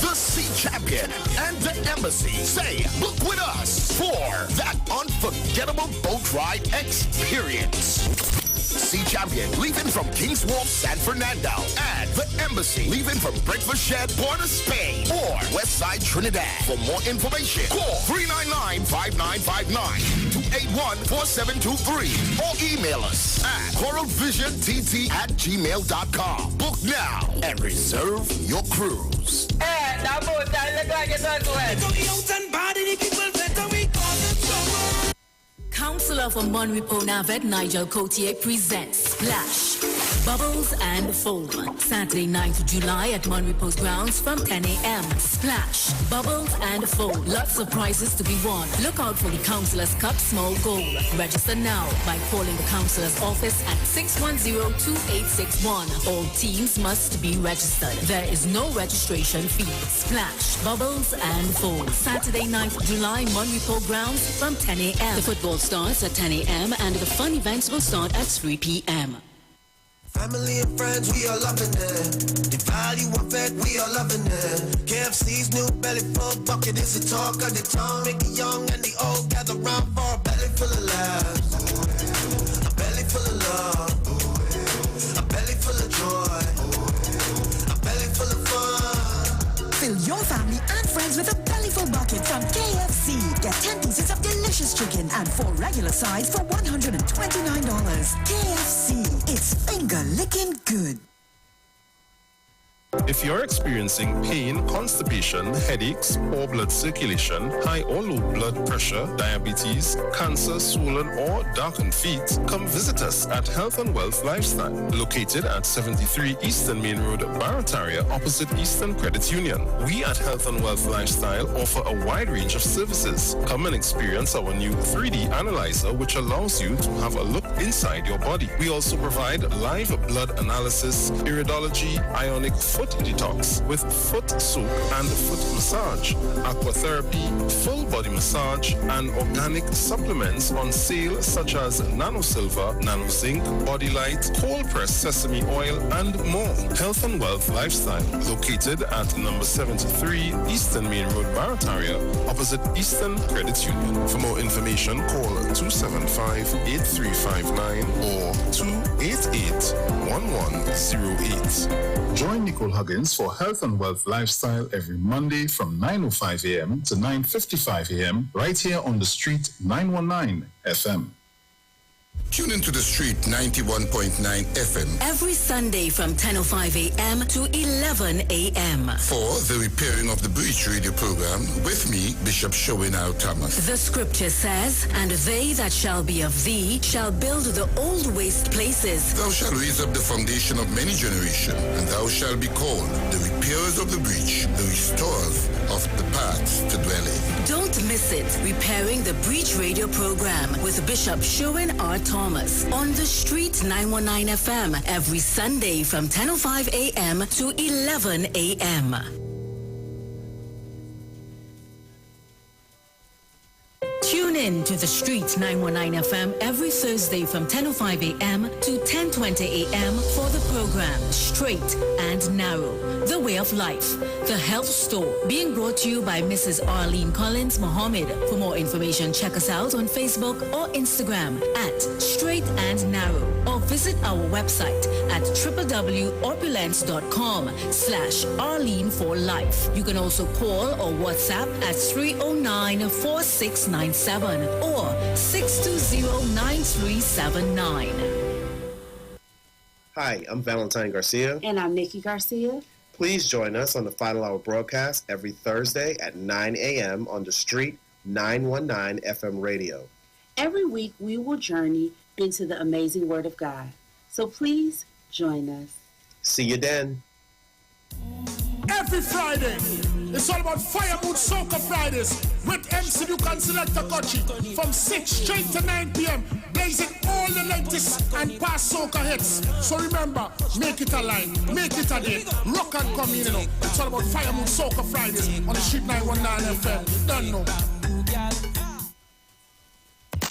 The Sea Champion and the Embassy say, book with us for that unforgettable boat ride experience. Sea Champion leaving from Kings Wharf, San Fernando, and the Embassy leaving from Breakfast Shed, Port of Spain, or Westside Trinidad. For more information, call 399-5959, 281-4723, or email us at coralvisiontt@gmail.com. Book now and reserve your cruise. Councillor for Monrepo Navet, Nigel Cotier presents Splash, Bubbles and Foam. Saturday, 9th July at Monrepo's grounds from 10 a.m. Splash, Bubbles and Foam. Lots of prizes to be won. Look out for the Councillor's Cup Small Goal. Register now by calling the Councillor's office at 610-2861. All teams must be registered. There is no registration fee. Splash, Bubbles and Foam. Saturday, 9th July, Monrepo grounds from 10 a.m. The football starts at 10 a.m. and the fun events will start at 3 p.m. Family and friends, we are loving it. The value of it, we are loving it. KFC's new belly full bucket is the talk of the town. Make the young and the old gather round for a belly full of laughs. A belly full of love. A belly full of joy. A belly full of fun. Fill your family and friends with a bellyful bucket from KFC. Get 10 pieces of delicious chicken and 4 regular size for $129. KFC, it's finger-licking good. If you're experiencing pain, constipation, headaches, poor blood circulation, high or low blood pressure, diabetes, cancer, swollen or darkened feet, come visit us at Health and Wealth Lifestyle, located at 73 Eastern Main Road, Barataria, opposite Eastern Credit Union. We at Health and Wealth Lifestyle offer a wide range of services. Come and experience our new 3D analyzer, which allows you to have a look inside your body. We also provide live blood analysis, iridology, ionic foot detox with foot soak and foot massage, aquatherapy, full body massage, and organic supplements on sale such as nano silver, nano zinc, body light, cold pressed sesame oil, and more. Health and Wealth Lifestyle, located at number 73 Eastern Main Road, Barataria, opposite Eastern Credit Union. For more information, call 275-8359 or 288-1108. Join Nicole Huggins for Health and Wealth Lifestyle every Monday from 9:05 a.m. to 9:55 a.m. right here on the street 919 FM. Tune into the street 91.9 FM. Every Sunday from 10:05 a.m. to 11 a.m. for the Repairing of the Breach radio program with me, Bishop Showinau Thomas. The scripture says, and they that shall be of thee shall build the old waste places. Thou shalt raise up the foundation of many generations, and thou shalt be called the repairers of the breach, the restorers of the paths to dwell in. Don't miss it. Repairing the Breach radio program with Bishop Sherwin R. Thomas on the street 919 FM every Sunday from 10:05 a.m. to 11 a.m. Tune in to the Street 919 FM every Thursday from 10:05 a.m. to 10:20 a.m. for the program Straight and Narrow, The Way of Life, The Health Store, being brought to you by Mrs. Arlene Collins Mohammed. For more information, check us out on Facebook or Instagram at Straight and Narrow, or visit our website at www.orpulence.com/Arlene4Life. You can also call or WhatsApp at 309-4697 or 620-9379. Hi, I'm Valentine Garcia. And I'm Nikki Garcia. Please join us on the Final Hour broadcast every Thursday at 9 a.m. on the street 919 FM radio. Every week we will journey into the amazing Word of God. So please join us. See you then. Every Friday, it's all about Fire Mood Soca Fridays with MC Duke and Selector Kochi from 6 straight to 9 p.m. blazing all the latest and past soca hits. So remember, make it a line, make it a day, rock and come in, you know. It's all about Fire Mood Soca Fridays on the Street 919 FM. Don't know.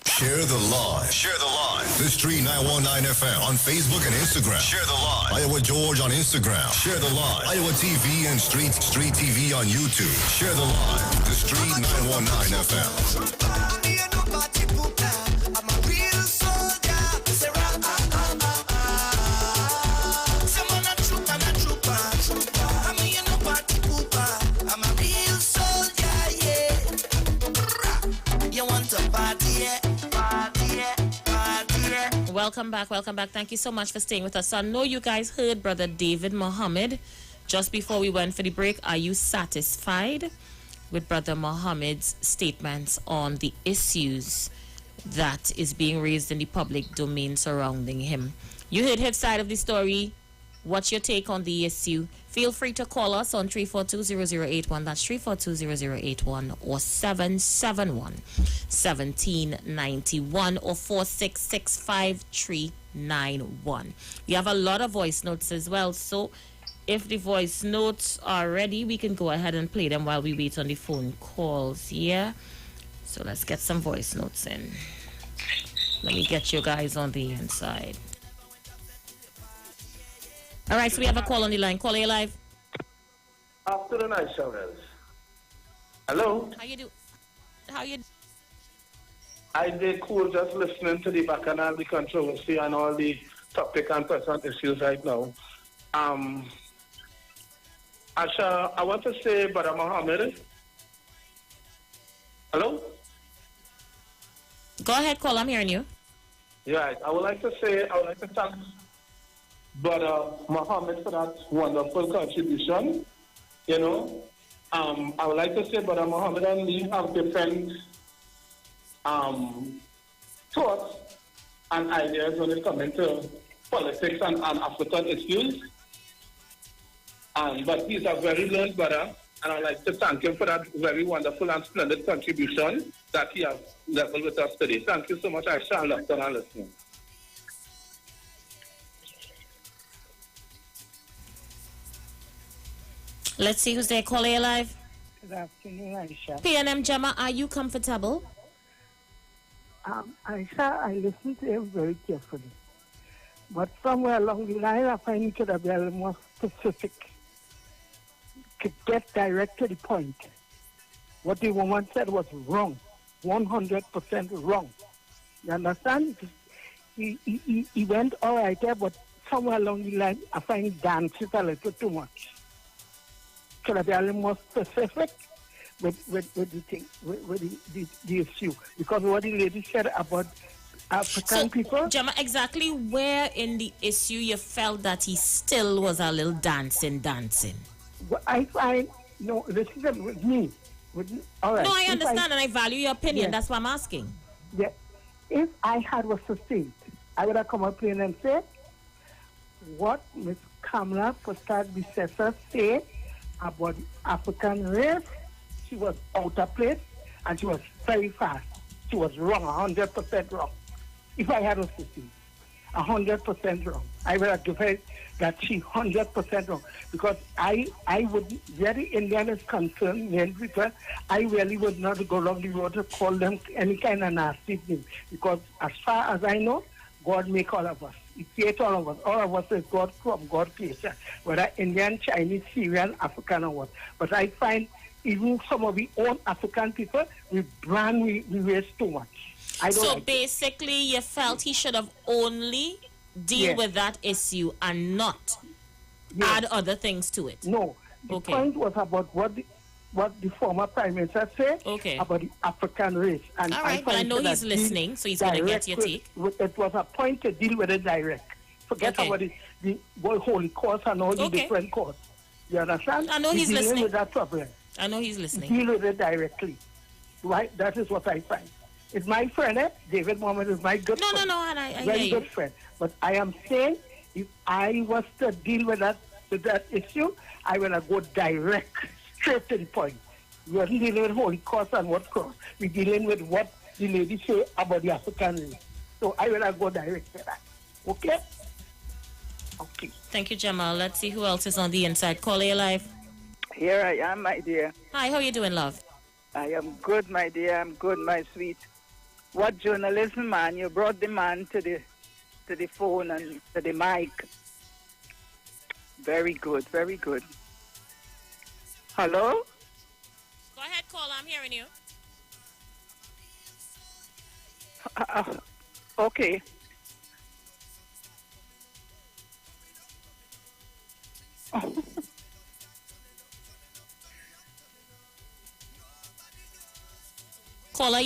Share the live. Share the live. The Street 919 FM on Facebook and Instagram. Share the live. Iowa George on Instagram. Share the live. Iowa TV and Street TV on YouTube. Share the live. The Street 919 FM. Welcome back. Thank you so much for staying with us. So I know you guys heard Brother David Muhammad just before we went for the break. Are you satisfied with Brother Muhammad's statements on the issues that is being raised in the public domain surrounding him? You heard his side of the story. What's your take on the issue? Feel free to call us on 342-0081. That's 342-0081 or 771-1791 or 4665391. We have a lot of voice notes as well. So if the voice notes are ready, we can go ahead and play them while we wait on the phone calls. Yeah. So let's get some voice notes in. Let me get you guys on the inside. All right, so we have a call on the line. Call, are you live? After the night showers. Hello? How you do? How you? I did cool just listening to the bacchanal, the controversy and all the topic and present issues right now. Asha, I want to say, Brother Muhammad. Hello? Go ahead, call. I'm hearing you. Yeah, I would like to thank Brother Muhammad for that wonderful contribution. You know, I would like to say Brother Muhammad and me have different thoughts and ideas when it comes to politics and African issues. But he's a very learned brother, and I'd like to thank him for that very wonderful and splendid contribution that he has leveled with us today. Thank you so much. I shall look down and listen. Let's see who's there. Call, are you live? Good afternoon, Aisha. PNM Jama, are you comfortable? Aisha, I listened to him very carefully. But somewhere along the line, I find it to be a little more specific. To get direct to the point. What the woman said was wrong. 100% wrong. You understand? He went all right there, but somewhere along the line, I find it dances a little too much. Should I be a little more specific with the thing, with the issue? Because what the lady said about African people. Jama, exactly where in the issue you felt that he still was a little dancing? Well, I find, no, this is with me. All right. No, I understand and I value your opinion. Yes. That's why I'm asking. Yeah. If I had was sustained, I would have come up here and said what Ms. Kamala Prasad-Bissessar said about the African race. She was out of place and she was very fast. She was wrong, 100% wrong. If I had a system, 100% wrong. I would have given that she 100% wrong. Because I would, where the Indian is concerned, many people, I really would not go along the road to call them any kind of nasty thing. Because as far as I know, God make all of us. He created all of us. All of us is God from God creation. Whether Indian, Chinese, Syrian, African or what. But I find even some of the own African people, we waste too much. So basically, you felt he should have only deal with that issue and not add other things to it. No. The point was about what the former Prime Minister said about the African race. And all right, but I know he's listening, so he's going to get your take. It was a point to deal with it direct. Forget about the Holy Cause and all the different causes. You understand? I know he's listening. With that problem. I know he's listening. Deal with it directly. Right? That is what I find. is my friend, eh? David Mohammed is my good friend. No, and I very hear good friend. But I am saying, if I was to deal with that issue, I will go direct, straight to the point. We are dealing with Holy Cross and what cross. We're dealing with what the lady say about the African race. So I will go direct to that. Okay? Okay. Thank you, Jamal. Let's see who else is on the inside. Caller, you live. Here I am, my dear. Hi, how you doing, love? I am good, my dear. I'm good, my sweet. What journalism, man? You brought the man to the phone and to the mic. Very good, very good. Hello? Go ahead, caller. I'm hearing you. Okay. Caller,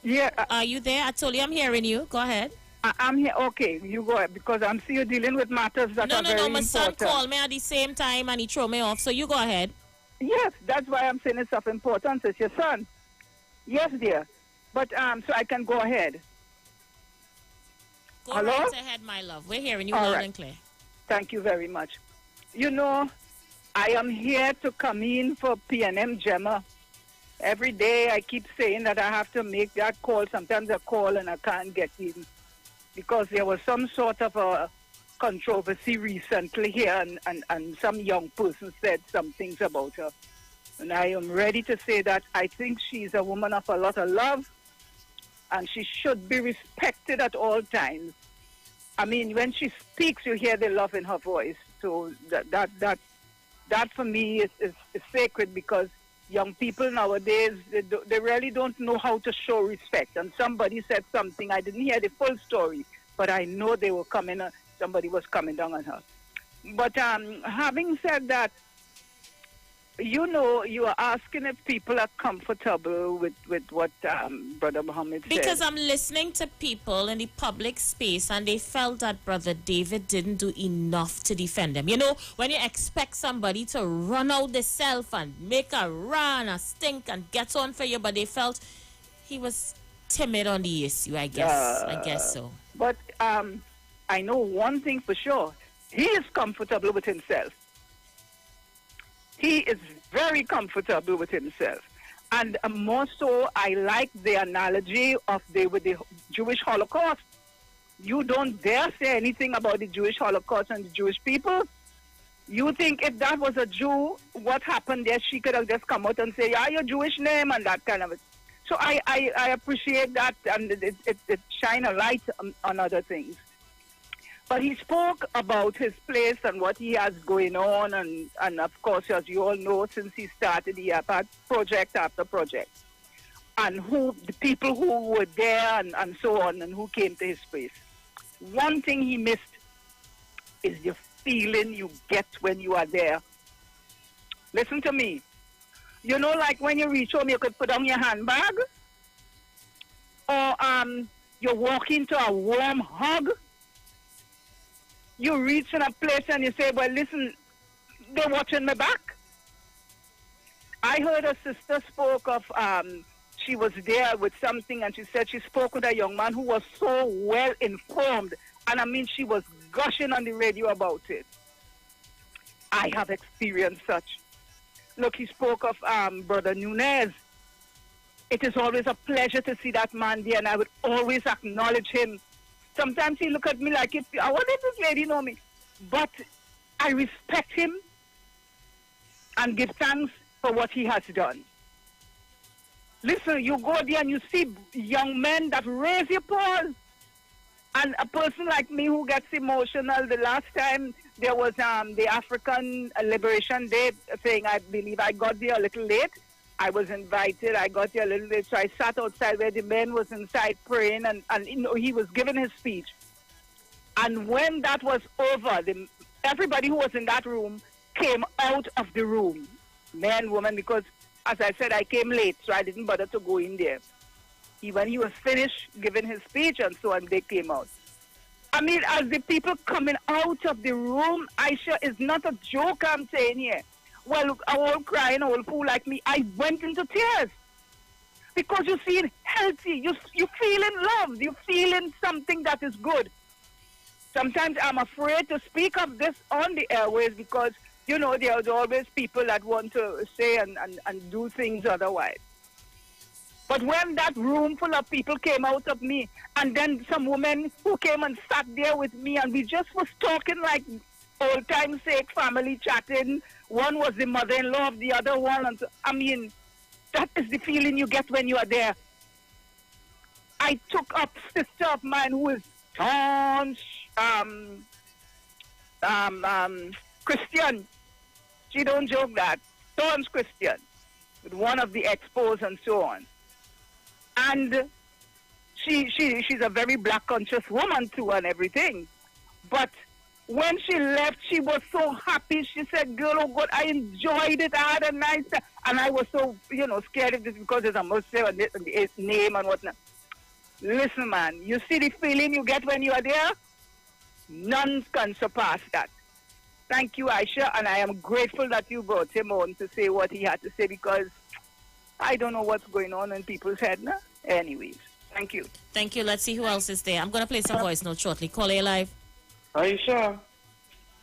yeah. Are you there? I told you I'm hearing you. Go ahead. I'm here. Okay, you go ahead because I'm seeing you dealing with matters that are very important. No. My son called me at the same time and he threw me off. So you go ahead. Yes, that's why I'm saying it's of importance. It's your son. Yes, dear. But so I can go ahead. Go Hello? right ahead, my love. We're hearing you All loud right. and clear. Thank you very much. You know, I am here to come in for PNM Gemma. Every day I keep saying that I have to make that call. Sometimes I call and I can't get in because there was some sort of a controversy recently here and some young person said some things about her. And I am ready to say that I think she's a woman of a lot of love and she should be respected at all times. I mean, when she speaks, you hear the love in her voice. So that for me is sacred because young people nowadays, they really don't know how to show respect. And somebody said something, I didn't hear the full story, but I know they were somebody was coming down on her. But having said that, you know, you are asking if people are comfortable with what Brother Muhammad said. Because I'm listening to people in the public space and they felt that Brother David didn't do enough to defend them. You know, when you expect somebody to run out the self and make a run, a stink and get on for you, but they felt he was timid on the issue, I guess so. But I know one thing for sure. He is comfortable with himself. He is very comfortable with himself. And more so, I like the analogy of with the Jewish Holocaust. You don't dare say anything about the Jewish Holocaust and the Jewish people. You think if that was a Jew, what happened there, she could have just come out and say, yeah, your Jewish name and that kind of it. So I appreciate that, and it shine a light on other things. But he spoke about his place and what he has going on, and of course, as you all know, since he started, he has had project after project. And the people who were there and so on, and who came to his place. One thing he missed is the feeling you get when you are there. Listen to me. You know, like when you reach home, you could put down your handbag, or you walk into a warm hug. You reach in a place and you say, well, listen, they're watching my back. I heard a sister spoke of, she was there with something and she said she spoke with a young man who was so well informed. And I mean, she was gushing on the radio about it. I have experienced such. Look, he spoke of Brother Nunez. It is always a pleasure to see that man there, and I would always acknowledge him. Sometimes he look at me like, I wonder if this lady know me. But I respect him and give thanks for what he has done. Listen, you go there and you see young men that raise your paws. And a person like me who gets emotional, the last time there was the African Liberation Day thing, I believe I got there a little late. I was invited. I got there a little late, so I sat outside where the man was inside praying, and you know, he was giving his speech. And when that was over, everybody who was in that room came out of the room, men, women, because, as I said, I came late, so I didn't bother to go in there. When he was finished giving his speech and so on, they came out. I mean, as the people coming out of the room, Aisha, is not a joke I'm saying here. Well, a old crying old fool like me, I went into tears. because you feel healthy. You feel in love. You feel in something that is good. Sometimes I'm afraid to speak of this on the airways because, you know, there's always people that want to say and do things otherwise. But when that room full of people came out of me, and then some women who came and sat there with me, and we just was talking like old time's sake, family chatting. One was the mother-in-law of the other one. And so, I mean, that is the feeling you get when you are there. I took up sister of mine who is Christian. She don't joke that. Staunch Christian. With one of the expos and so on. And she's a very black conscious woman too and everything. But when she left, she was so happy. She said, girl, oh God, I enjoyed it. I had a nice time. And I was so, you know, scared of this because there's a Muslim and its name and whatnot. Listen, man, you see the feeling you get when you are there? None can surpass that. Thank you, Aisha, and I am grateful that you brought him on to say what he had to say because I don't know what's going on in people's head now. Anyways, thank you. Thank you. Let's see who else is there. I'm going to play some voice notes shortly. Call you live. Aisha,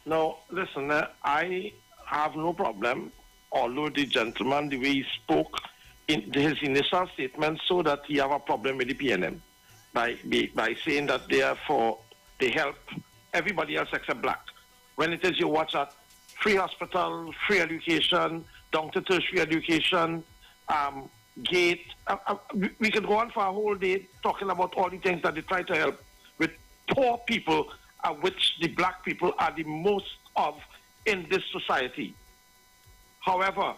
no, listen, I have no problem, although the gentleman, the way he spoke in his initial statement, so that he have a problem with the PNM by saying that they help everybody else except black. When it is you watch at free hospital, free education, down to tertiary education, gate. We could go on for a whole day talking about all the things that they try to help with poor people, which the black people are the most of in this society. However,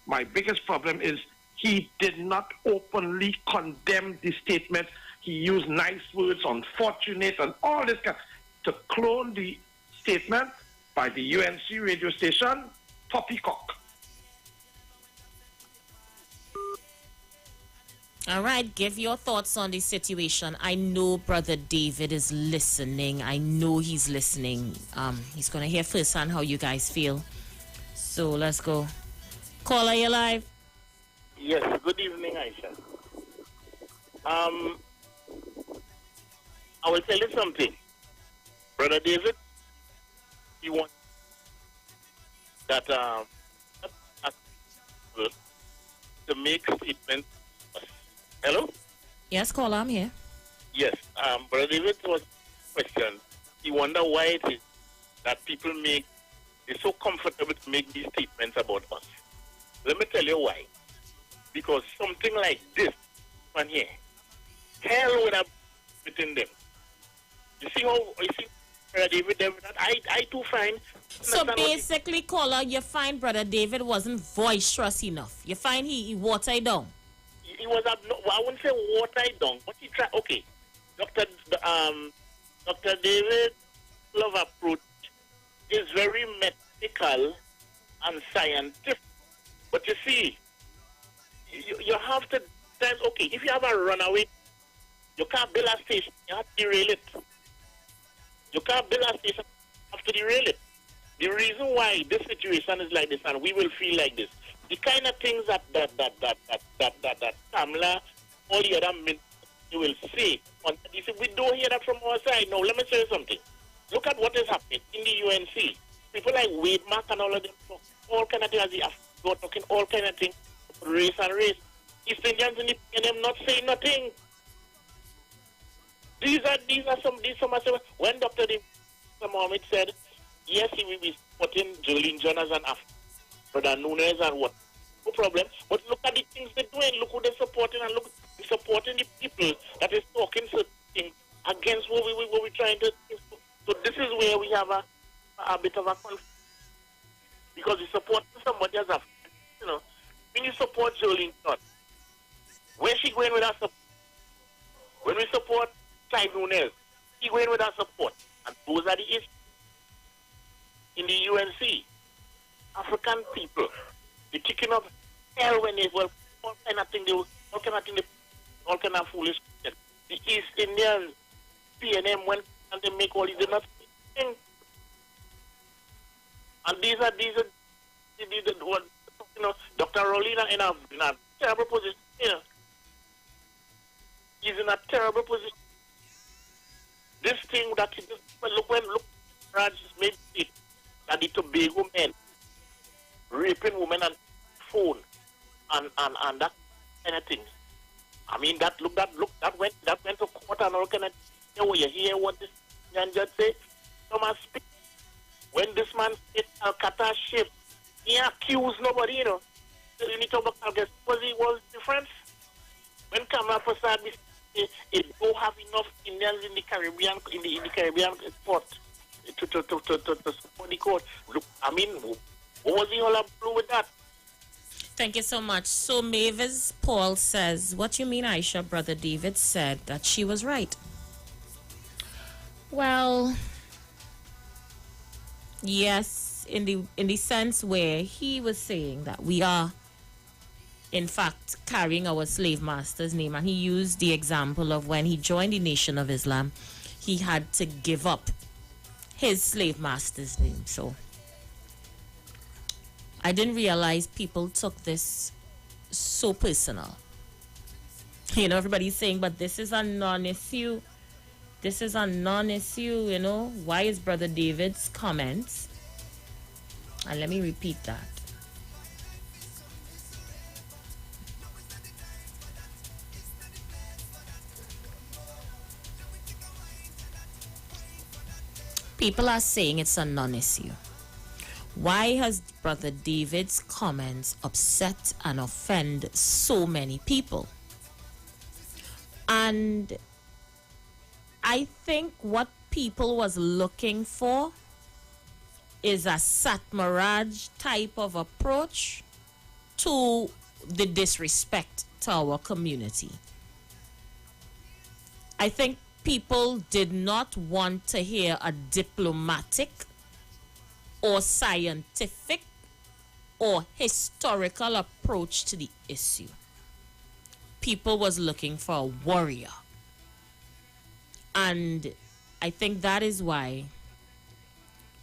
my biggest problem is he did not openly condemn the statement. He used nice words, unfortunate, and all this kind to clone the statement by the UNC radio station, Poppycock. All right, give your thoughts on the situation. I know Brother David is listening. I know he's listening. He's going to hear firsthand how you guys feel. So let's go. Caller, you live? Yes, good evening, Aisha. I will tell you something. Brother David, you want that to make statements. Hello? Yes, caller, I'm here. Yes, Brother David was question. He wonder why it is that people they're so comfortable to make these statements about us. Let me tell you why. Because something like this one here, hell would have within them. You see Brother David, that I too find. So basically, caller, you find Brother David wasn't boisterous enough. You find he watered down. He was I wouldn't say watered down, but he tried. Okay, Dr. David love approach is very medical and scientific. But you see, you have to then okay. If you have a runaway, you can't build a station. You have to derail it. You can't build a station. You have to derail it. The reason why this situation is like this, and we will feel like this, the kind of things that Kamala, all the other men will say. You see, we don't hear that from our side. No, let me tell you something. Look at what is happening in the UNC. People like Wade Mark and all of them talk all kind of things. They are talking all kind of things, race and race. East Indians and them not saying nothing. These are some. When Dr. Mohammed said, yes, he will be supporting Jolene John as an Brother Nunes and what? No problem. But look at the things they're doing. Look who they're supporting, and look, they're supporting the people that is talking certain things against what we're trying to do. So this is where we have a bit of a conflict. Because we support somebody else. You know, when you support Jolene John, where's she going with our support? When we support Clive Nunes, she going with our support. And those are the issues. In the UNC, African people, they're kicking up hell when they were all kind of thing, all kind of foolish. The East Indians, PNM, when they make all these, they're not thing. And these are what, you know, Dr. Rolina in a terrible position, you know. in a terrible position. This thing that look, Raj made it that the Tobago men raping women and phone and that kind of things. I mean that went to court and all kind of thing. You hear what this young judge say? Thomas speak. When this man said Calcutta ship, he accused nobody, you know. So you need to look at guess was the difference? When Kamala Prasad it don't have enough Indians in the Caribbean port to support the court. Look, I mean, what was he all up with that? Thank you so much. So Mavis Paul says, what you mean, Aisha? Brother David said that she was right. Well, yes, in the sense where he was saying that we are in fact carrying our slave master's name, and he used the example of when he joined the Nation of Islam, he had to give up his slave master's name. So I didn't realize people took this so personal. You know, everybody's saying, but this is a non-issue. This is a non-issue, you know. Why is Brother David's comments? And let me repeat that. People are saying it's a non-issue. Why has Brother David's comments upset and offend so many people? And I think what people was looking for is a Satmaraj type of approach to the disrespect to our community. I think people did not want to hear a diplomatic or scientific or historical approach to the issue. People was looking for a warrior. And I think that is why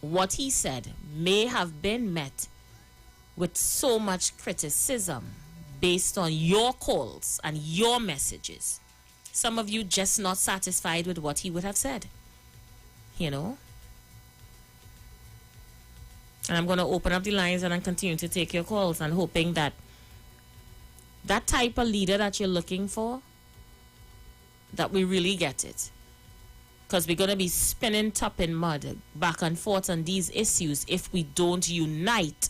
what he said may have been met with so much criticism based on your calls and your messages. Some of you just not satisfied with what he would have said, you know. And I'm going to open up the lines and continue to take your calls, and hoping that that type of leader that you're looking for, that we really get it. Because we're going to be spinning top in mud back and forth on these issues if we don't unite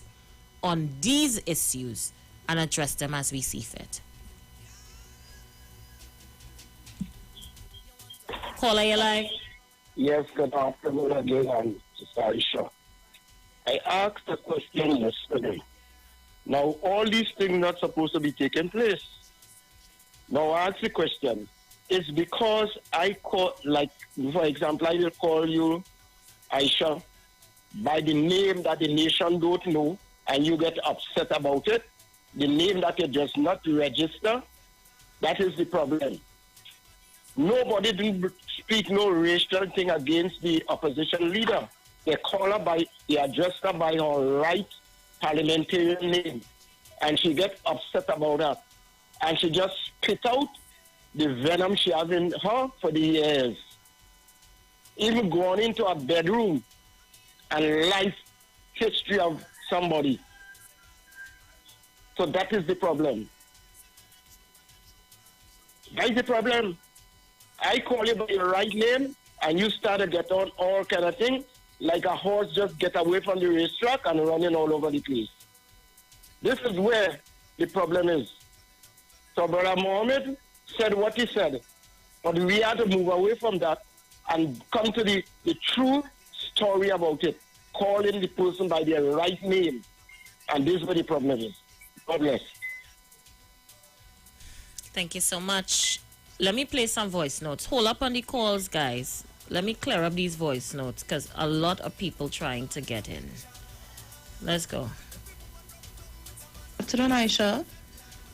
on these issues and address them as we see fit. Caller, you live? Yes, good afternoon again. I'm sorry, sure. I asked a question yesterday. Now, all these things not supposed to be taking place. Now, I ask the question. It's because I call, like, for example, I will call you Aisha by the name that the nation don't know, and you get upset about it. The name that you just not register, that is the problem. Nobody didn't speak no racial thing against the opposition leader. They call her by, they address her by her right parliamentarian name. And she gets upset about that. And she just spit out the venom she has in her for the years. Even going into a bedroom and life history of somebody. So that is the problem. That is the problem. I call you by your right name, and you start to get on all kind of things, like a horse just get away from the racetrack and running all over the place. This is where the problem is. So Brother Mohammed said what he said, but we have to move away from that and come to the true story about it, calling the person by their right name. And this is where the problem is. God bless. Thank you so much. Let me play some voice notes. Hold up on the calls, guys. Let me clear up these voice notes because a lot of people trying to get in. Let's go. Afternoon, Aisha.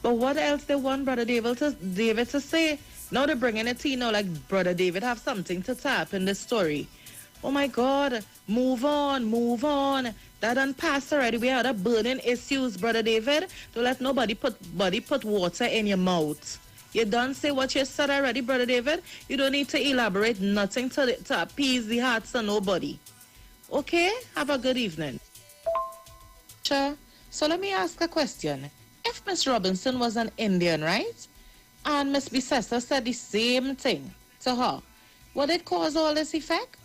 But what else they want Brother David to say? Now they're bringing it to you now like Brother David have something to tap in the story. Oh my God, move on, move on. That done passed already. We had burning issues, Brother David. Don't let nobody put water in your mouth. You don't say what you said already, Brother David. You don't need to elaborate nothing to appease the hearts of nobody. Okay? Have a good evening. Sure. So let me ask a question. If Miss Robinson was an Indian, right? And Miss Bissessa said the same thing to her, would it cause all this effect?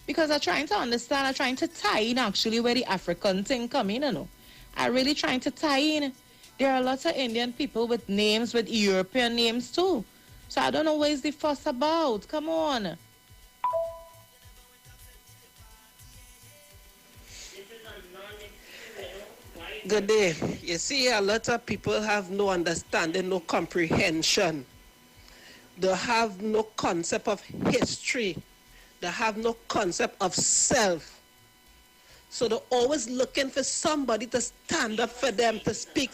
Because I'm trying to understand, I'm trying to tie in actually where the African thing come in, you know. I'm really trying to tie in. There are lots of Indian people with names, with European names too. So I don't know what is the fuss about. Come on. Good day. You see, a lot of people have no understanding, no comprehension. They have no concept of history. They have no concept of self. So they're always looking for somebody to stand up for them, to speak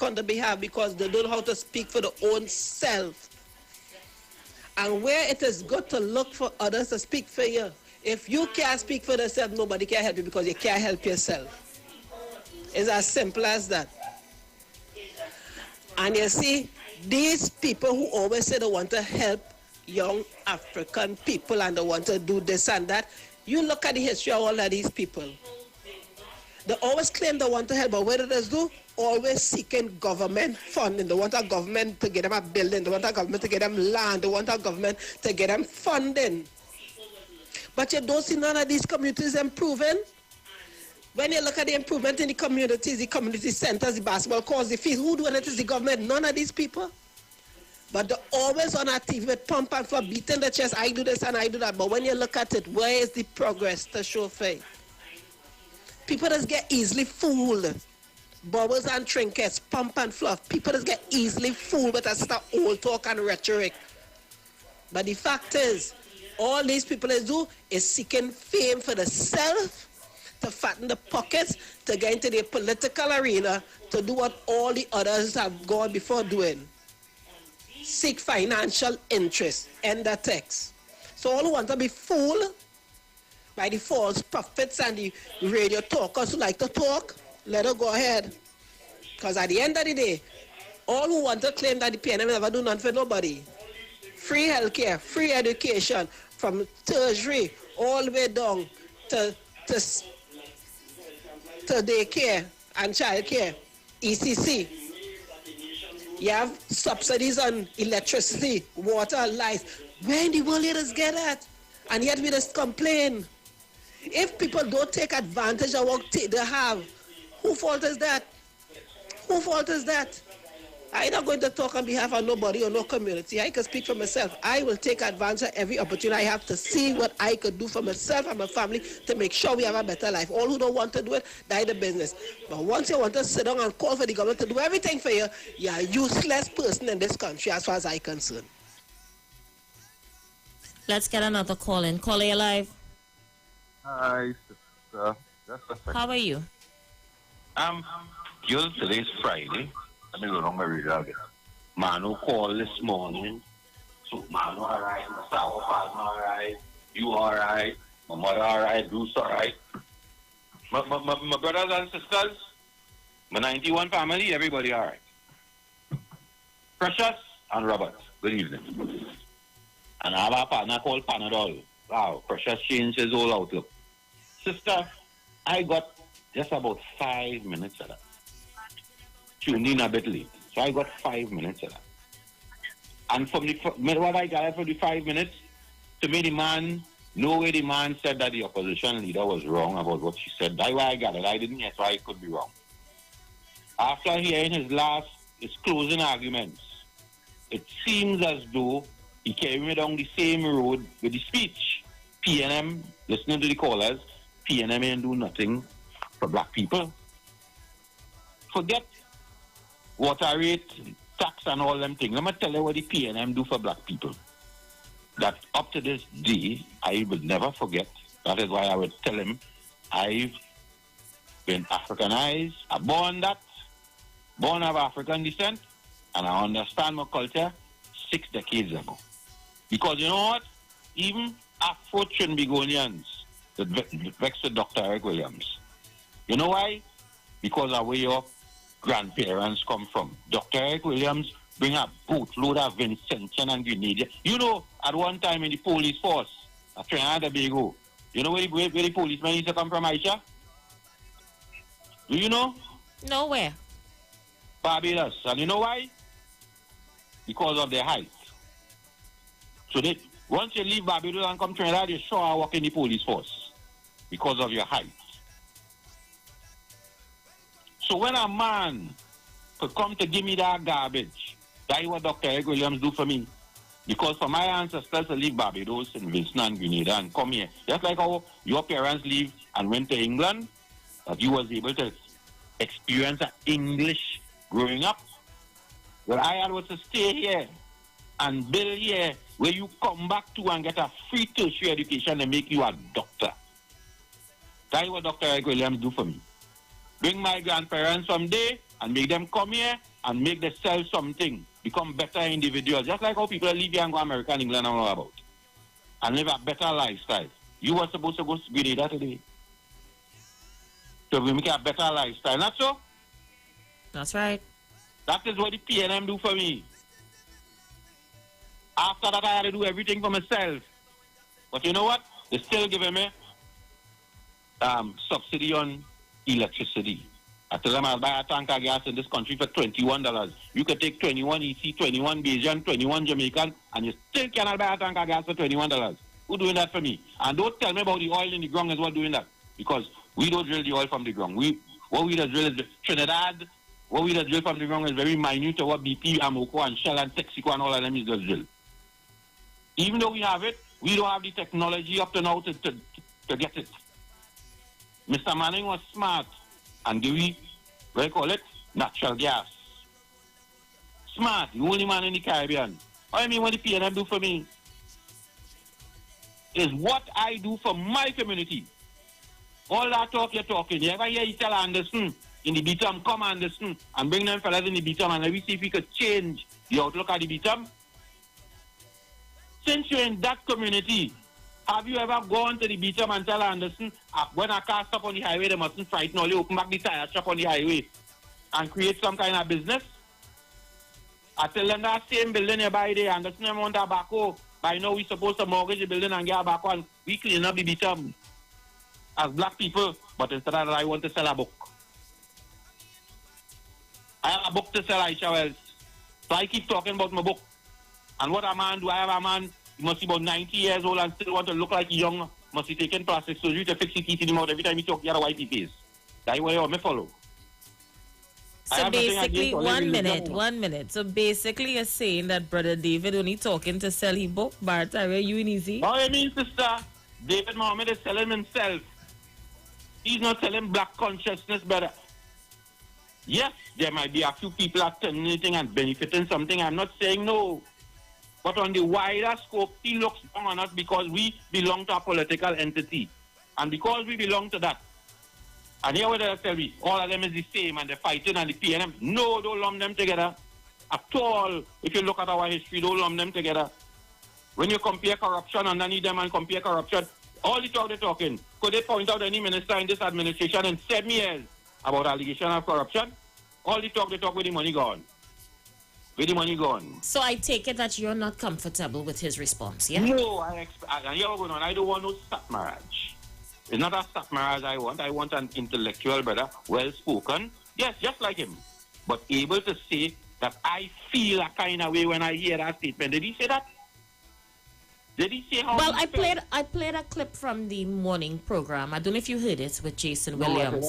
on their behalf, because they don't know how to speak for their own self. And where it is good to look for others to speak for you, if you can't speak for yourself, nobody can help you because you can't help yourself. It's as simple as that. And you see, these people who always say they want to help young African people and they want to do this and that, you look at the history of all of these people. They always claim they want to help, but what do they do? Always seeking government funding. They want a government to get them a building. They want a government to get them land. They want a government to get them funding. But you don't see none of these communities improving. When you look at the improvement in the community centers, the basketball courts, the fees, who doing it is the government, none of these people. But they're always on our TV with pump and flop, beating the chest, I do this and I do that. But when you look at it, where is the progress to show faith? People just get easily fooled. Bubbles and trinkets, pump and fluff. People just get easily fooled with that old talk and rhetoric. But the fact is, all these people do is seeking fame for the self, to fatten the pockets, to get into the political arena, to do what all the others have gone before doing. Seek financial interest. End the text. So all who want to be fooled by the false prophets and the radio talkers who like to talk, let her go ahead. Because at the end of the day, all who want to claim that the PNM never do nothing for nobody. Free healthcare, free education, from tertiary all the way down to daycare and childcare, ECC. You have subsidies on electricity, water, lights. Where in the world let us get that? And yet we just complain. If people don't take advantage of what they have, whose fault is that? Whose fault is that? I'm not going to talk on behalf of nobody or no community. I can speak for myself. I will take advantage of every opportunity I have to see what I could do for myself and my family to make sure we have a better life. All who don't want to do it, die the business. But once you want to sit down and call for the government to do everything for you, you're a useless person in this country as far as I'm concerned. Let's get another call in. Caller, you live. Hi, sister. How are you? Today's Friday. Let me go on my radio again. Manu called this morning. So, Manu, all right. Mr. Awafal, all right. You all right. My mother, all right. Bruce, all right. My brothers and sisters, my 91 family, everybody, all right. Precious and Robert, good evening. And I have a partner called Panadol. Wow, Precious changed his whole outlook. Sister, I got just about 5 minutes of that. Tuned in a bit late. So I got 5 minutes of that. And from what I gathered for the 5 minutes, to me, no way the man said that the opposition leader was wrong about what she said. That's why I gathered. I didn't hear, so I could be wrong. After hearing his closing arguments, it seems as though he carried me down the same road with the speech. PNM, listening to the callers, PNM ain't do nothing for black people. Forget water rate, tax and all them things. Let me tell you what the PNM do for black people. That up to this day, I will never forget. That is why I would tell him, I've been Africanized, I'm born of African descent, and I understand my culture 6 decades ago. Because you know what? Even Afro-Trinbagonians that vexed with Dr. Eric Williams. You know why? Because of where your grandparents come from. Dr. Eric Williams bring a boatload of Vincentian and Grenadier. You know, at one time in the police force at Trinidad and Tobago, you know where the policemen used to come from, Aisha? Do you know? Nowhere. Barbados. And you know why? Because of their height. So once you leave Barbados and come to Trinidad, you sure are working the police force because of your height. So when a man could come to give me that garbage, that's what Dr. Eric Williams do for me. Because for my ancestors to leave Barbados and Vincent and Grenada and come here, just like how your parents leave and went to England, that you was able to experience English growing up. Well, I had was to stay here and build here where you come back to and get a free tertiary education and make you a doctor. That's what Dr. Eric Williams do for me. Bring my grandparents someday and make them come here and make them sell something, become better individuals, just like how people leave here and go to America and England and all about, and live a better lifestyle. You were supposed to go to Grenada today. So we make a better lifestyle, not so? That's right. That is what the PNM do for me. After that, I had to do everything for myself. But you know what? They're still giving me subsidy on electricity. I tell them I'll buy a tank of gas in this country for $21. You could take 21 EC, 21 Bajan, 21 Jamaican, and you still cannot buy a tank of gas for $21. Who doing that for me? And don't tell me about the oil in the ground as well doing that. Because we don't drill the oil from the ground. What we drill is Trinidad. What we drill from the ground is very minute to what BP, Amoco, and Shell, and Texaco, and all of them is just drill. Even though we have it, we don't have the technology up to now to get it. Mr. Manning was smart and give me, what do you call it? Natural gas. Smart, the only man in the Caribbean. What I mean what the PNM do for me is what I do for my community. All that talk you're talking, you ever hear you tell Anderson in the Beatum, come Anderson, and bring them fellas in the Beatum, and let me see if we could change the outlook of the Beatum? Since you're in that community, have you ever gone to the Beatum and tell Anderson, when a car stop on the highway, they mustn't frighten all, you open back the tire shop on the highway and create some kind of business? I tell them that same building you buy there, Anderson them want tobacco. By now we're supposed to mortgage the building and get tobacco, and we clean up the Beatum as black people, but instead of that, I want to sell a book. I have a book to sell, Aisha Wells. So I keep talking about my book. And what a man do, I have a man, he must be about 90 years old and still want to look like young, must be taking plastic surgery to fix his teeth in the mouth every time he talk, he had a white face. That's what you follow. So basically, 1 minute. So basically, you're saying that Brother David only talking to sell his book, but are you in easy? Oh, I mean, sister, David Mohammed is selling himself. He's not selling black consciousness, but yes, there might be a few people attending and benefiting something. I'm not saying no. But on the wider scope, he looks down on us because we belong to a political entity. And because we belong to that, and here what they tell me, all of them is the same and they're fighting and the PNM. No, don't lump them together. At all. If you look at our history, don't lump them together. When you compare corruption underneath them and compare corruption, all the talk they're talking, could they point out any minister in this administration in 7 years about allegation of corruption? All the talk they talk with the money gone. With the money gone. So I take it that you're not comfortable with his response, yeah? No, I don't want no stat marriage. It's not a stat marriage I want. I want an intellectual brother, well-spoken. Yes, just like him. But able to say that I feel a kind of way when I hear that statement. Did he say that? Did he say how? Well, I played a clip from the morning program. I don't know if you heard it with Jason Williams.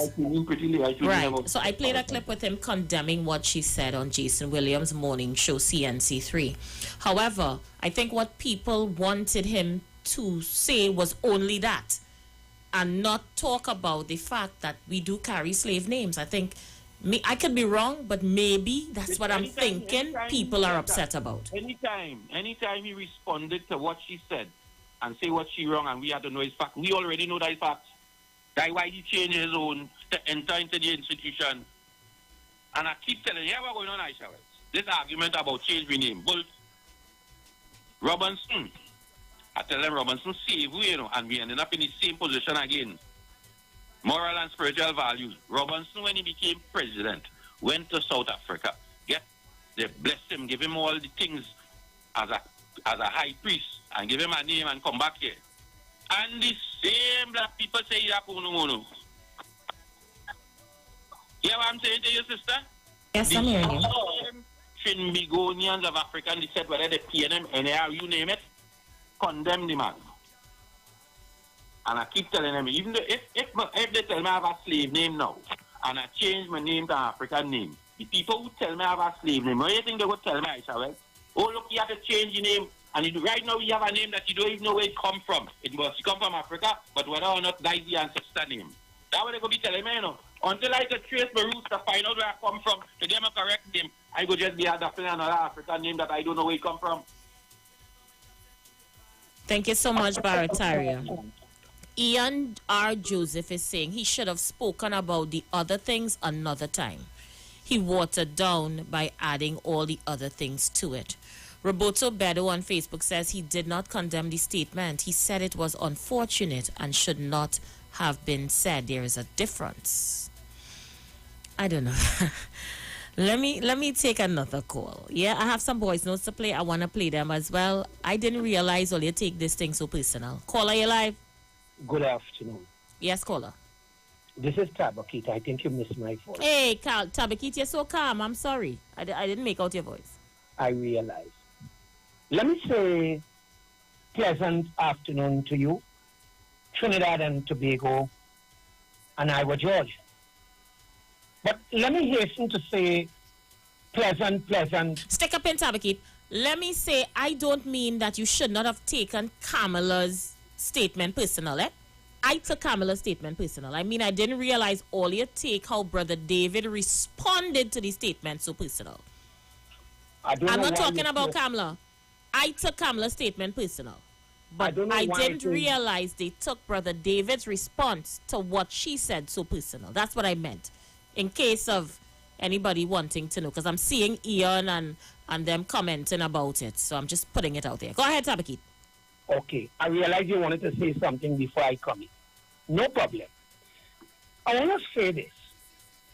Right. So I played a clip with him condemning what she said on Jason Williams' morning show CNC3. However, I think what people wanted him to say was only that, and not talk about the fact that we do carry slave names. I think I could be wrong, but maybe that's what I'm thinking people are upset about. Anytime he responded to what she said and say what she wrong and we had to know his fact, we already know that is fact. That's why he changed his own to enter into the institution. And I keep telling you, what's going on, Aisha? This argument about change the name. But Robinson, I tell them Robinson saved we, and we ended up in the same position again. Moral and spiritual values. Robinson, when he became president, went to South Africa, get They bless him, give him all the things as a high priest, and give him a name and come back here. And the same black people say he's a Kunumono. You hear what I'm saying to you, sister? Yes, I'm hearing you. Trinbagonians of African descent, whether they PNM, NAR, you name it, condemn the man. And I keep telling them, even though if they tell me I have a slave name now, and I change my name to an African name, the people who tell me I have a slave name, what do you think they would tell me, Aisha? Well, oh, look, you have to change your name. And right now, you have a name that you don't even know where it come from. It must come from Africa, but whether or not that's the ancestor name. That's what they go be telling me, you know. Until I could trace my roots to find out where I come from, to give them a correct name, I could just be adopting another African name that I don't know where it come from. Thank you so much, Barataria. Ian R. Joseph is saying he should have spoken about the other things another time. He watered down by adding all the other things to it. Roberto Bedo on Facebook says he did not condemn the statement. He said it was unfortunate and should not have been said. There is a difference. I don't know. Let me take another call. Yeah, I have some voice notes to play. I want to play them as well. I didn't realize all you take this thing so personal. Caller, you live? Good afternoon. Yes, caller. This is Tabakit. I think you missed my voice. Hey, Tabakit, you're so calm. I'm sorry. I didn't make out your voice. I realize. Let me say pleasant afternoon to you, Trinidad and Tobago, and Iwer George. But let me hasten to say pleasant. Stick up in Tabakit. Let me say I don't mean that you should not have taken Kamala's statement personal, eh? I took Kamala's statement personal. I mean, I didn't realize all you take how Brother David responded to the statement so personal. I'm not talking about Kamala. I took Kamala's statement personal. But I didn't realize they took Brother David's response to what she said so personal. That's what I meant. In case of anybody wanting to know. Because I'm seeing Ian and them commenting about it. So I'm just putting it out there. Go ahead, Tabakit. Okay. I realize you wanted to say something before I come in. No problem. I want to say this.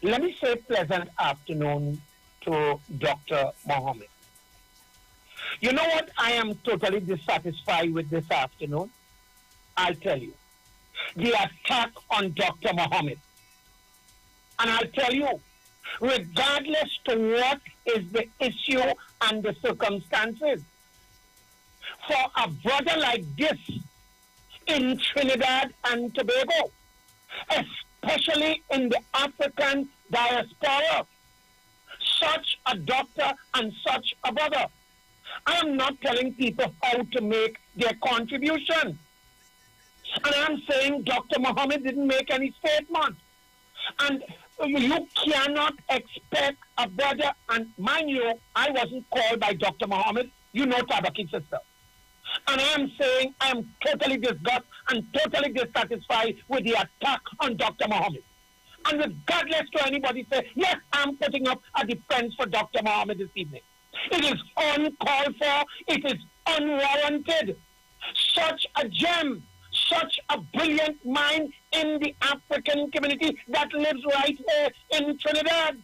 Let me say pleasant afternoon to Dr. Mohammed. You know what I am totally dissatisfied with this afternoon? I'll tell you. The attack on Dr. Mohammed. And I'll tell you, regardless to what is the issue and the circumstances, for a brother like this in Trinidad and Tobago, especially in the African diaspora, such a doctor and such a brother. I am not telling people how to make their contribution. And I'm saying Dr. Mohammed didn't make any statement. And you cannot expect a brother, and mind you, I wasn't called by Dr. Mohammed. You know Tabakit's sister. And I am saying I am totally disgusted and totally dissatisfied with the attack on Dr. Mohammed. And regardless to anybody say, yes, I'm putting up a defense for Dr. Mohammed this evening. It is uncalled for. It is unwarranted. Such a gem, such a brilliant mind in the African community that lives right here in Trinidad.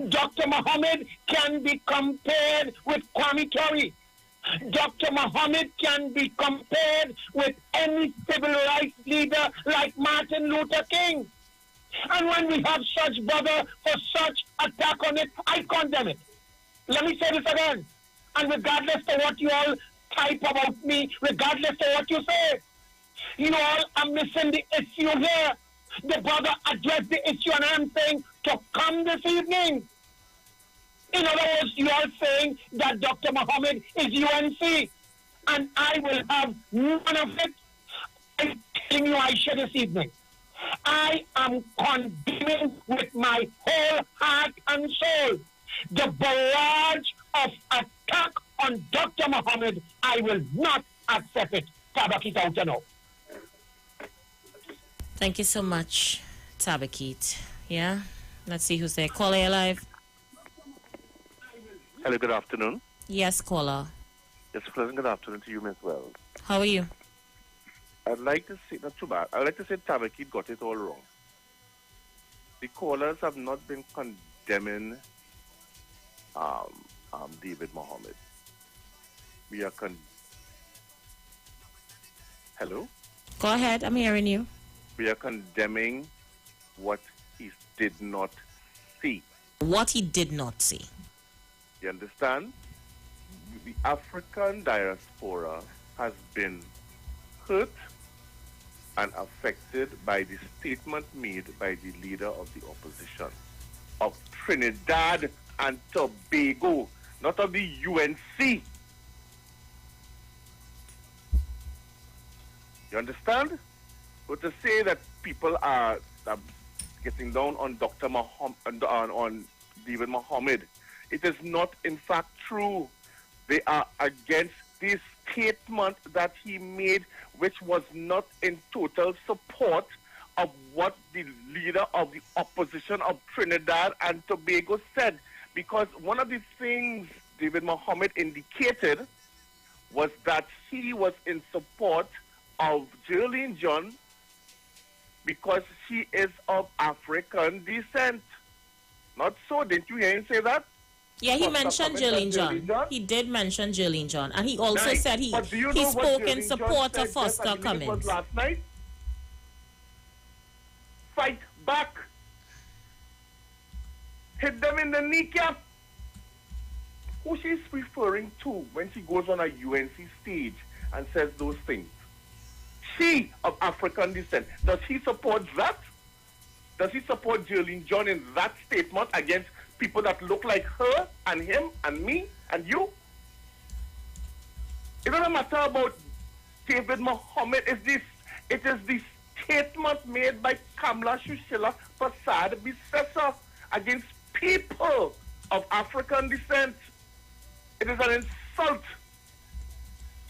Dr. Mohammed can be compared with Kwame Ture. Dr. Mohammed can be compared with any civil rights leader like Martin Luther King. And when we have such brother for such attack on it, I condemn it. Let me say this again. And regardless of what you all type about me, regardless of what you say, you all are missing the issue here. The brother addressed the issue, and I'm saying to come this evening. In other words, you are saying that Dr. Mohammed is UNC, and I will have none of it. I'm telling you, Aisha, this evening. I am condemning with my whole heart and soul the barrage of attack on Dr. Mohammed. I will not accept it. Tabakit out to know. Thank you so much, Tabakit. Yeah? Let's see who's there. Caller, you live? Hello, good afternoon. Yes, caller. Yes, pleasant good afternoon to you as well. How are you? I'd like to say, not too bad, I'd like to say Tabakit got it all wrong. The callers have not been condemning David Mohammed. We are Hello? Go ahead, I'm hearing you. We are condemning what he did not see. What he did not see. You understand? The African diaspora has been hurt and affected by the statement made by the leader of the opposition of Trinidad and Tobago, not of the UNC. You understand? But to say that people are getting down on Dr. Muhammad, on David Mohammed, it is not in fact true. They are against this statement that he made, which was not in total support of what the leader of the opposition of Trinidad and Tobago said. Because one of the things David Mohammed indicated was that he was in support of Geraldine John because she is of African descent. Not so? Didn't you hear him say that? Yeah, he mentioned Geraldine John. He did mention Geraldine John. And he also said he spoke in support of Foster Cummins. Last night? Fight back. Hit them in the kneecap. Who she's referring to when she goes on a UNC stage and says those things? She of African descent. Does he support that? Does he support Geraldine John in that statement against people that look like her and him and me and you? It doesn't matter about David Mohammed. It is the statement made by Kamla Shushila Prasad Bisesa against people of African descent. It is an insult.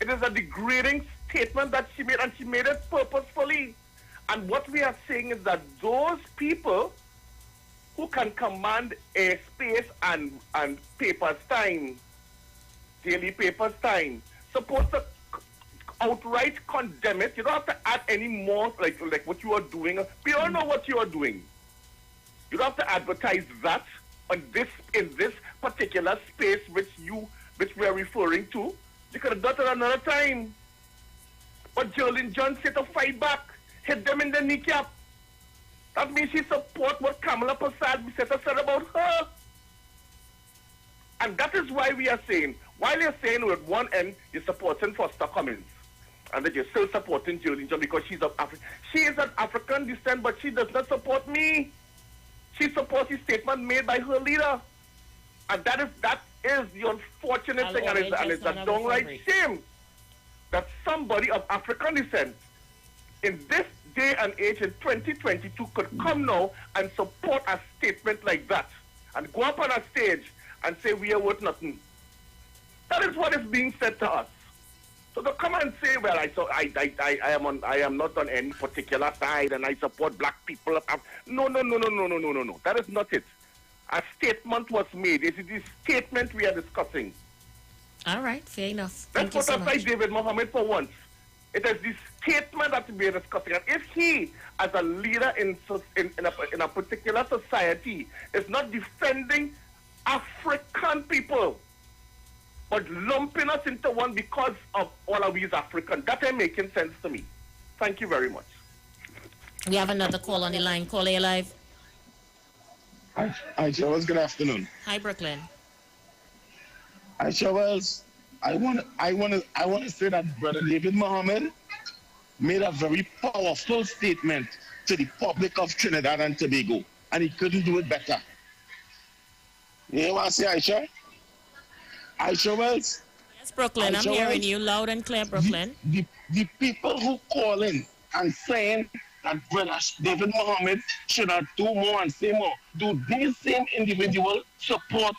It is a degrading statement that she made, and she made it purposefully. And what we are saying is that those people who can command airspace and papers time, daily papers time, supposed to outright condemn it. You don't have to add any more like what you are doing. We all know what you are doing. You don't have to advertise that on in this particular space which we are referring to. You could have done it another time. But Geraldine John said to fight back, hit them in the kneecap. That means she support what Kamala Prasad said about her. And that is why we are saying, while you're saying with one end, you're supporting Foster Cummins, and that you're still supporting Geraldine John because she's of African. She is of African descent, but she does not support me. She supports the statement made by her leader. And that is the unfortunate thing, and it's a downright shame that somebody of African descent in this day and age in 2022 could come now and support a statement like that and go up on a stage and say we are worth nothing. That is what is being said to us. So to come and say, well, I am not on any particular side and I support black people. No. That is not it. A statement was made. It is the statement we are discussing. All right, fair enough. Let's put aside David Mohammed for once. It is the statement that we are discussing. And if he, as a leader in a particular society, is not defending African people, but lumping us into one because of all of these African, that ain't making sense to me. Thank you very much. We have another call on the line. Call A Live. Hi, Charles. Good afternoon. Hi, Brooklyn. Hi, Charles. I want to say that Brother David Mohammed made a very powerful statement to the public of Trinidad and Tobago, and he couldn't do it better. You know what I say, Aisha? Aisha Wells? Yes, Brooklyn. I'm hearing you loud and clear, Brooklyn. The people who call in and saying that Brother David Mohammed should not do more and say more, do these same individuals support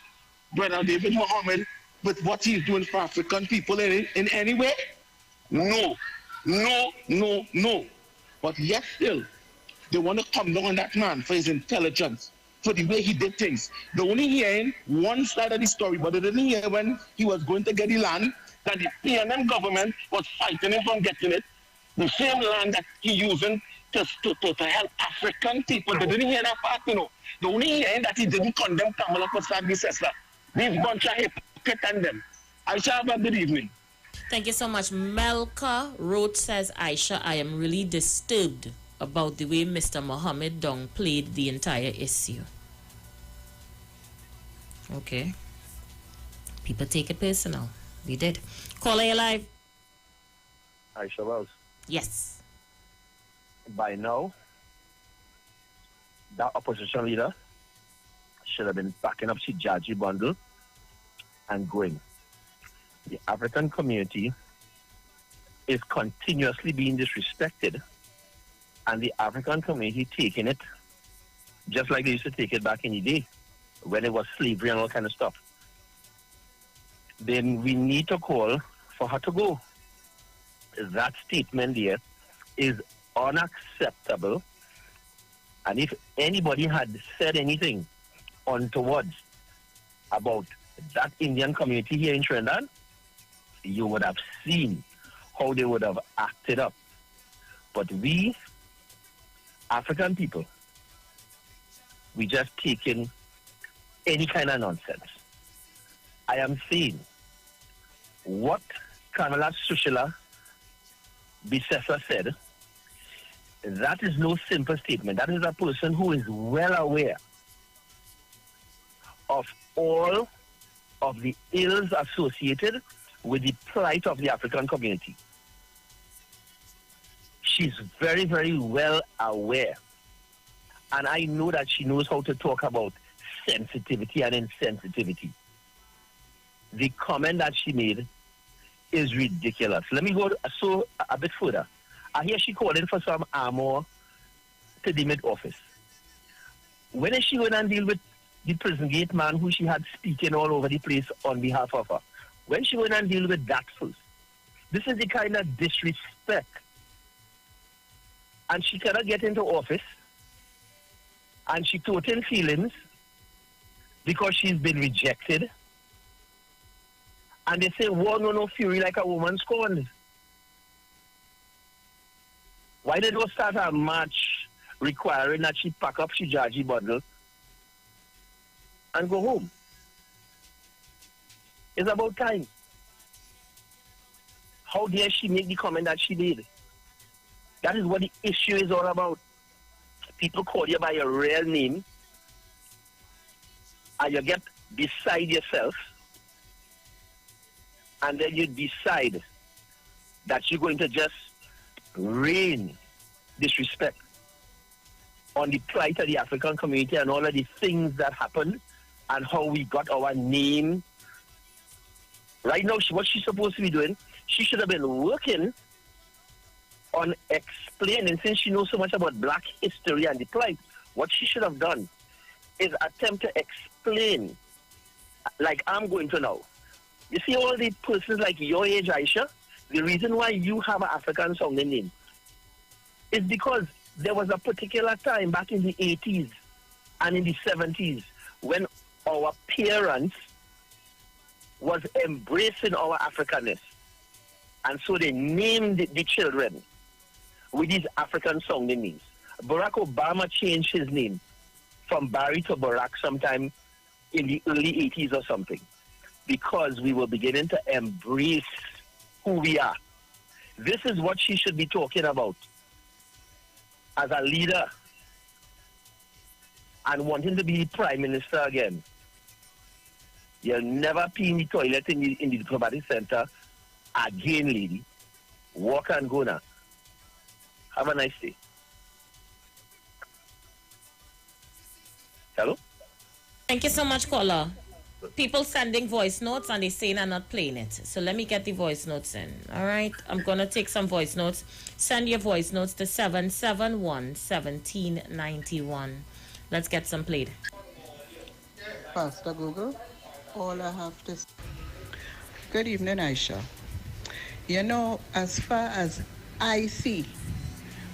Brother David Mohammed with what he's doing for African people in any way? No. But yet still, they want to come down on that man for his intelligence, for the way he did things. They only hearing one side of the story, but they didn't hear when he was going to get the land, that the PNM government was fighting him from getting it, the same land that he using to help African people. They didn't hear that part, you know. They only hearing that he didn't condemn Kamala Prasad Bisesa. These bunch of hypocrites and them. I shall have a good evening. Thank you so much. Melka wrote, says, Aisha, I am really disturbed about the way Mr. Mohammed Dong played the entire issue. Okay. People take it personal. We did. Caller, you live. Aisha Wells. Yes. By now, that opposition leader should have been backing up Shijaji bundle and going. The African community is continuously being disrespected, and the African community taking it just like they used to take it back in the day when it was slavery and all kind of stuff. Then we need to call for her to go. That statement there is unacceptable, and if anybody had said anything untowards about that Indian community here in Trinidad, you would have seen how they would have acted up. But we, African people, we just taking any kind of nonsense. I am saying what Kamala Sushila Bisesa said, that is no simple statement. That is a person who is well aware of all of the ills associated with the plight of the African community. She's very, very well aware. And I know that she knows how to talk about sensitivity and insensitivity. The comment that she made is ridiculous. Let me go a bit further. I hear she calling for some armor to the mid-office. When is she going to deal with the prison gate man who she had speaking all over the place on behalf of her? When she going to deal with that first? This is the kind of disrespect. And she cannot get into office. And she total feelings because she's been rejected. And they say, war no fury like a woman scorned. Why they don't start a march requiring that she pack up Shijaji bundle and go home? It's about time. How dare she make the comment that she did? That is what the issue is all about. People call you by your real name and you get beside yourself, and then you decide that you're going to just rain disrespect on the plight of the African community and all of the things that happened and how we got our name. Right now, what she's supposed to be doing, she should have been working on explaining, since she knows so much about black history and the plight, what she should have done is attempt to explain, like I'm going to now. You see all the persons like your age, Aisha, the reason why you have an African sounding name is because there was a particular time back in the 80s and in the 70s when our parents was embracing our Africanness. And so they named the children with these African sounding names. Barack Obama changed his name from Barry to Barack sometime in the early 80s or something, because we were beginning to embrace who we are. This is what she should be talking about as a leader and wanting to be prime minister again. You'll never pee in the toilet in the diplomatic center again, lady. Walk and go now. Have a nice day. Hello? Thank you so much, caller. People sending voice notes and they saying I'm not playing it. So let me get the voice notes in. All right? I'm going to take some voice notes. Send your voice notes to 771-1791. Let's get some played. Pastor Google, all I have to say. Good evening, Aisha. You know, as far as I see,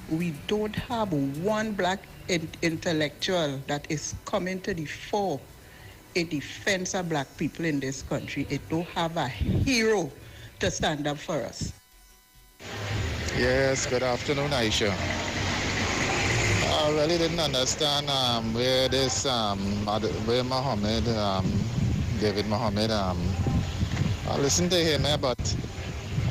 we don't have one black intellectual that is coming to the fore in defense of black people in this country. It don't have a hero to stand up for us. Yes, good afternoon, Aisha. I really didn't understand where Mohammed David Mohammed. I listen to him, but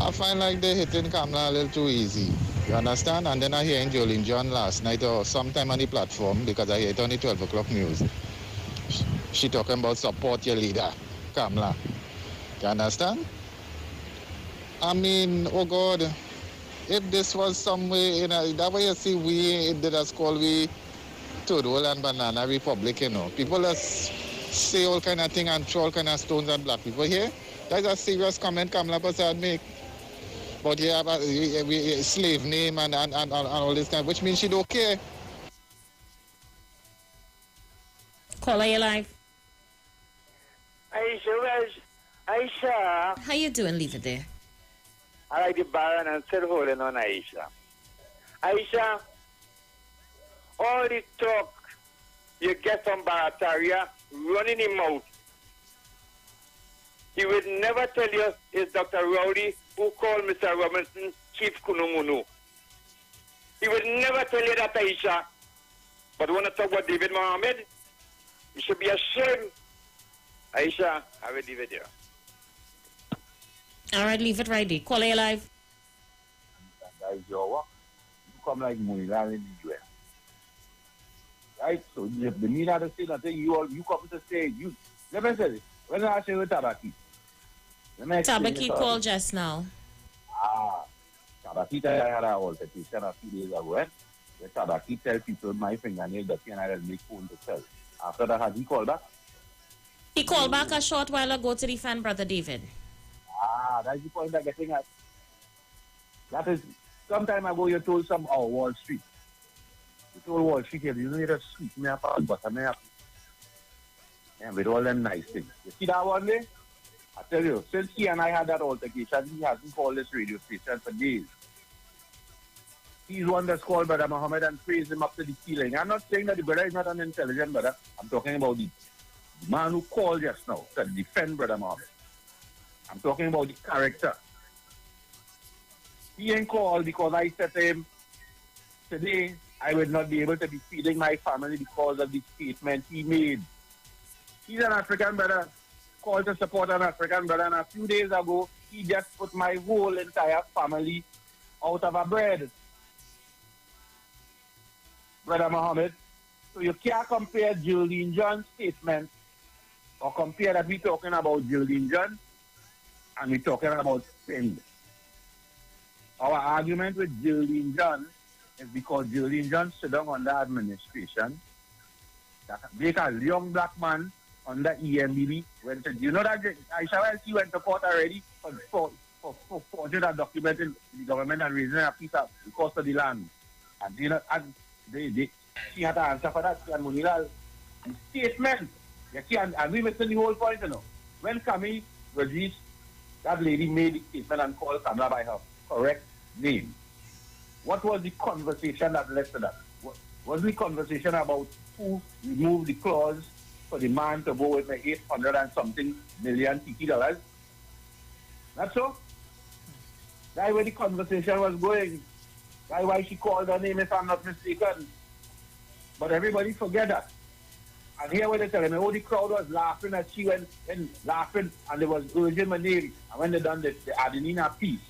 I find like they're hitting Kamala a little too easy. You understand? And then I hear Jolene John last night or sometime on the platform because I hear it on the 12 o'clock news. She talking about support your leader, Kamala. You understand? I mean, oh God, if this was some way, that way you see we did us call we Turtle and Banana Republic, People just say all kind of thing and throw all kind of stones at black people here. That's a serious comment Kamala Prasad make. But yeah, but slave name and all this kind, which means she don't care. Caller, you live. Aisha. How you doing? Leave it there. I like the Baron and still holding on Aisha. Aisha, all the talk you get from Barataria running him out. He would never tell you it's Dr. Rowley who called Mr. Robinson Chief Kunumunu. He would never tell you that, Aisha. But when I talk about David Mohammed, you should be ashamed. Aisha, I will leave it there. All right, leave it right there. Call you live. That is your work. You come like Munila in the US. Right? So the media to say nothing, you come to say, let me say this. When I say with Tabaki, Tabaki called just now. Tabaki had an altercation a few days ago. The Tabaki tell people my fingernail dirty and I will make phone to tell. After that, had he called back? He called back a short while ago to defend Brother David. That's the point I'm getting at. That is, some time ago you told some Wall Street. You told Wall Street, you need to sweep me up and butter me up. And with all them nice things. You see that one day? I tell you, since he and I had that altercation, he hasn't called this radio station for days. He's one that's called Brother Muhammad and praised him up to the ceiling. I'm not saying that the brother is not an intelligent brother. I'm talking about the man who called just now to defend Brother Muhammad. I'm talking about the character. He ain't called because I said to him, today I would not be able to be feeding my family because of the statement he made. He's an African brother, called to support an African brother, and a few days ago, he just put my whole entire family out of a bread. Brother Muhammad, so you can't compare Jolene John's statement or compare that we're talking about Jolene John and we're talking about sin. Our argument with Jolene John is because Jolene John stood down under administration that make a young black man under EMBB went to, you know that Aisha he went to court already for forging a document in the government and raising a piece of the cost of the land. And you know, and she had to answer for that. And Munila statement. You see, and we missing the whole point, When Kami released, that lady made the statement and called Kamala by her correct name. What was the conversation that led to that? Was the conversation about who removed the clause for the man to go with the 800 and something million TT dollars? That's so? That's where the conversation was going. That's why she called her name, if I'm not mistaken. But everybody forget that. And here when they telling me, the crowd was laughing as she went in laughing and they was urging my name. And when they done the adding a piece,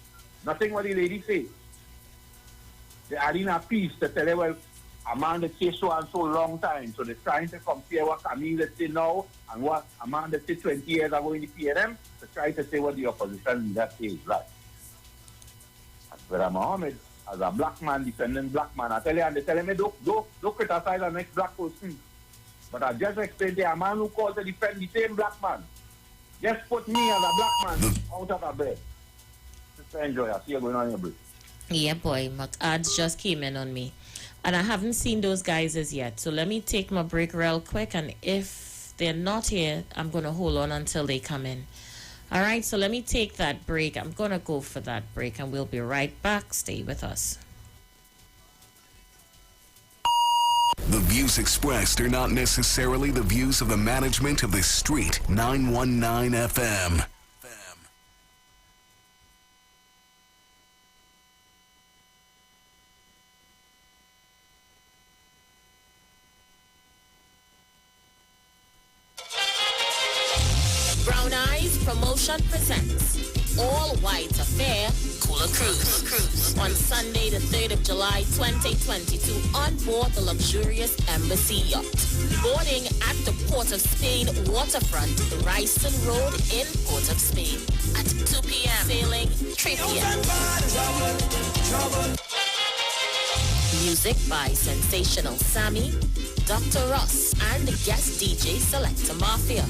nothing what the lady say. They adding a piece to tell her, well, a man that say so and so long time. So they're trying to compare what Camille that say now and what a man that say 20 years ago in the PNM to try to say what the opposition leader says, right? And Brother Mohammed, as a black man, defending black man, I tell you, and they tell me, don't criticize the next black person. But I just explained to you, a man who called to defend the same black man. Just put me as a black man out of a bed. Just enjoy. I see you going on your break. Yeah, boy, my ads just came in on me. And I haven't seen those guys as yet. So let me take my break real quick. And if they're not here, I'm going to hold on until they come in. All right, so let me take that break. I'm going to go for that break and we'll be right back. Stay with us. The views expressed are not necessarily the views of the management of the Street 919 FM. Promotion presents All White Affair Cooler Cruise on Sunday the 3rd of July 2022 on board the luxurious Embassy Yacht. Boarding at the Port of Spain waterfront, Ryston Road in Port of Spain at 2 p.m. Sailing 3 p.m. Music by Sensational Sammy, Dr. Ross, and the guest DJ Selector Mafia.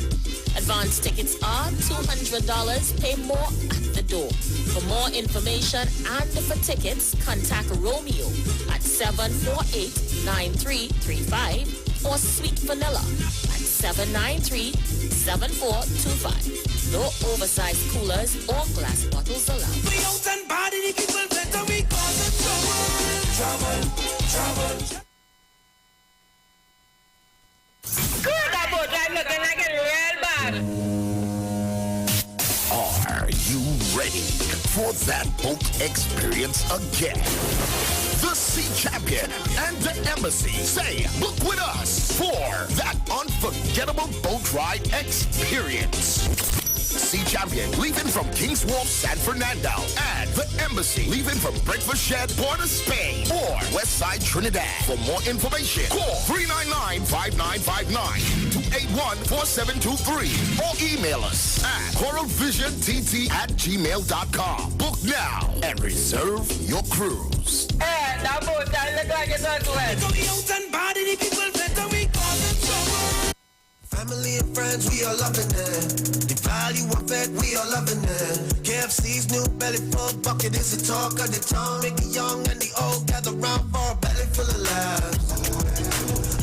Advance tickets are $200. Pay more at the door. For more information and for tickets, contact Romeo at 748-9335 or Sweet Vanilla at 793-7425. No oversized coolers or glass bottles allowed. Good about that looking like it real bad. Are you ready for that boat experience again? The Sea Champion and the Embassy say book with us for that unforgettable boat ride experience. Sea Champion leaving from King's Wharf, San Fernando, and the Embassy leaving from Breakfast Shed, Port of Spain, or Westside Trinidad. For more information, call 399-5959 to 814723 or email us at coralvisiontT@gmail.com. Book now and reserve your cruise. Hey, that boat, I look like it's not wet. Family and friends, we are loving it. The value of it, we are loving it. KFC's new belly full bucket is the talk of the town. Make the young and the old gather round for a belly full of laughs.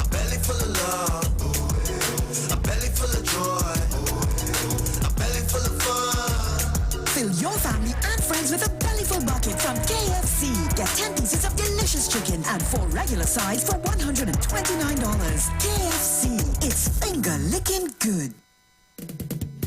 A belly full of love. A belly full of joy. A belly full of fun. Fill your family and friends with a belly full bucket from KFC. Get 10 pieces of delicious chicken and 4 regular sides for $129. KFC, it's finger-licking good.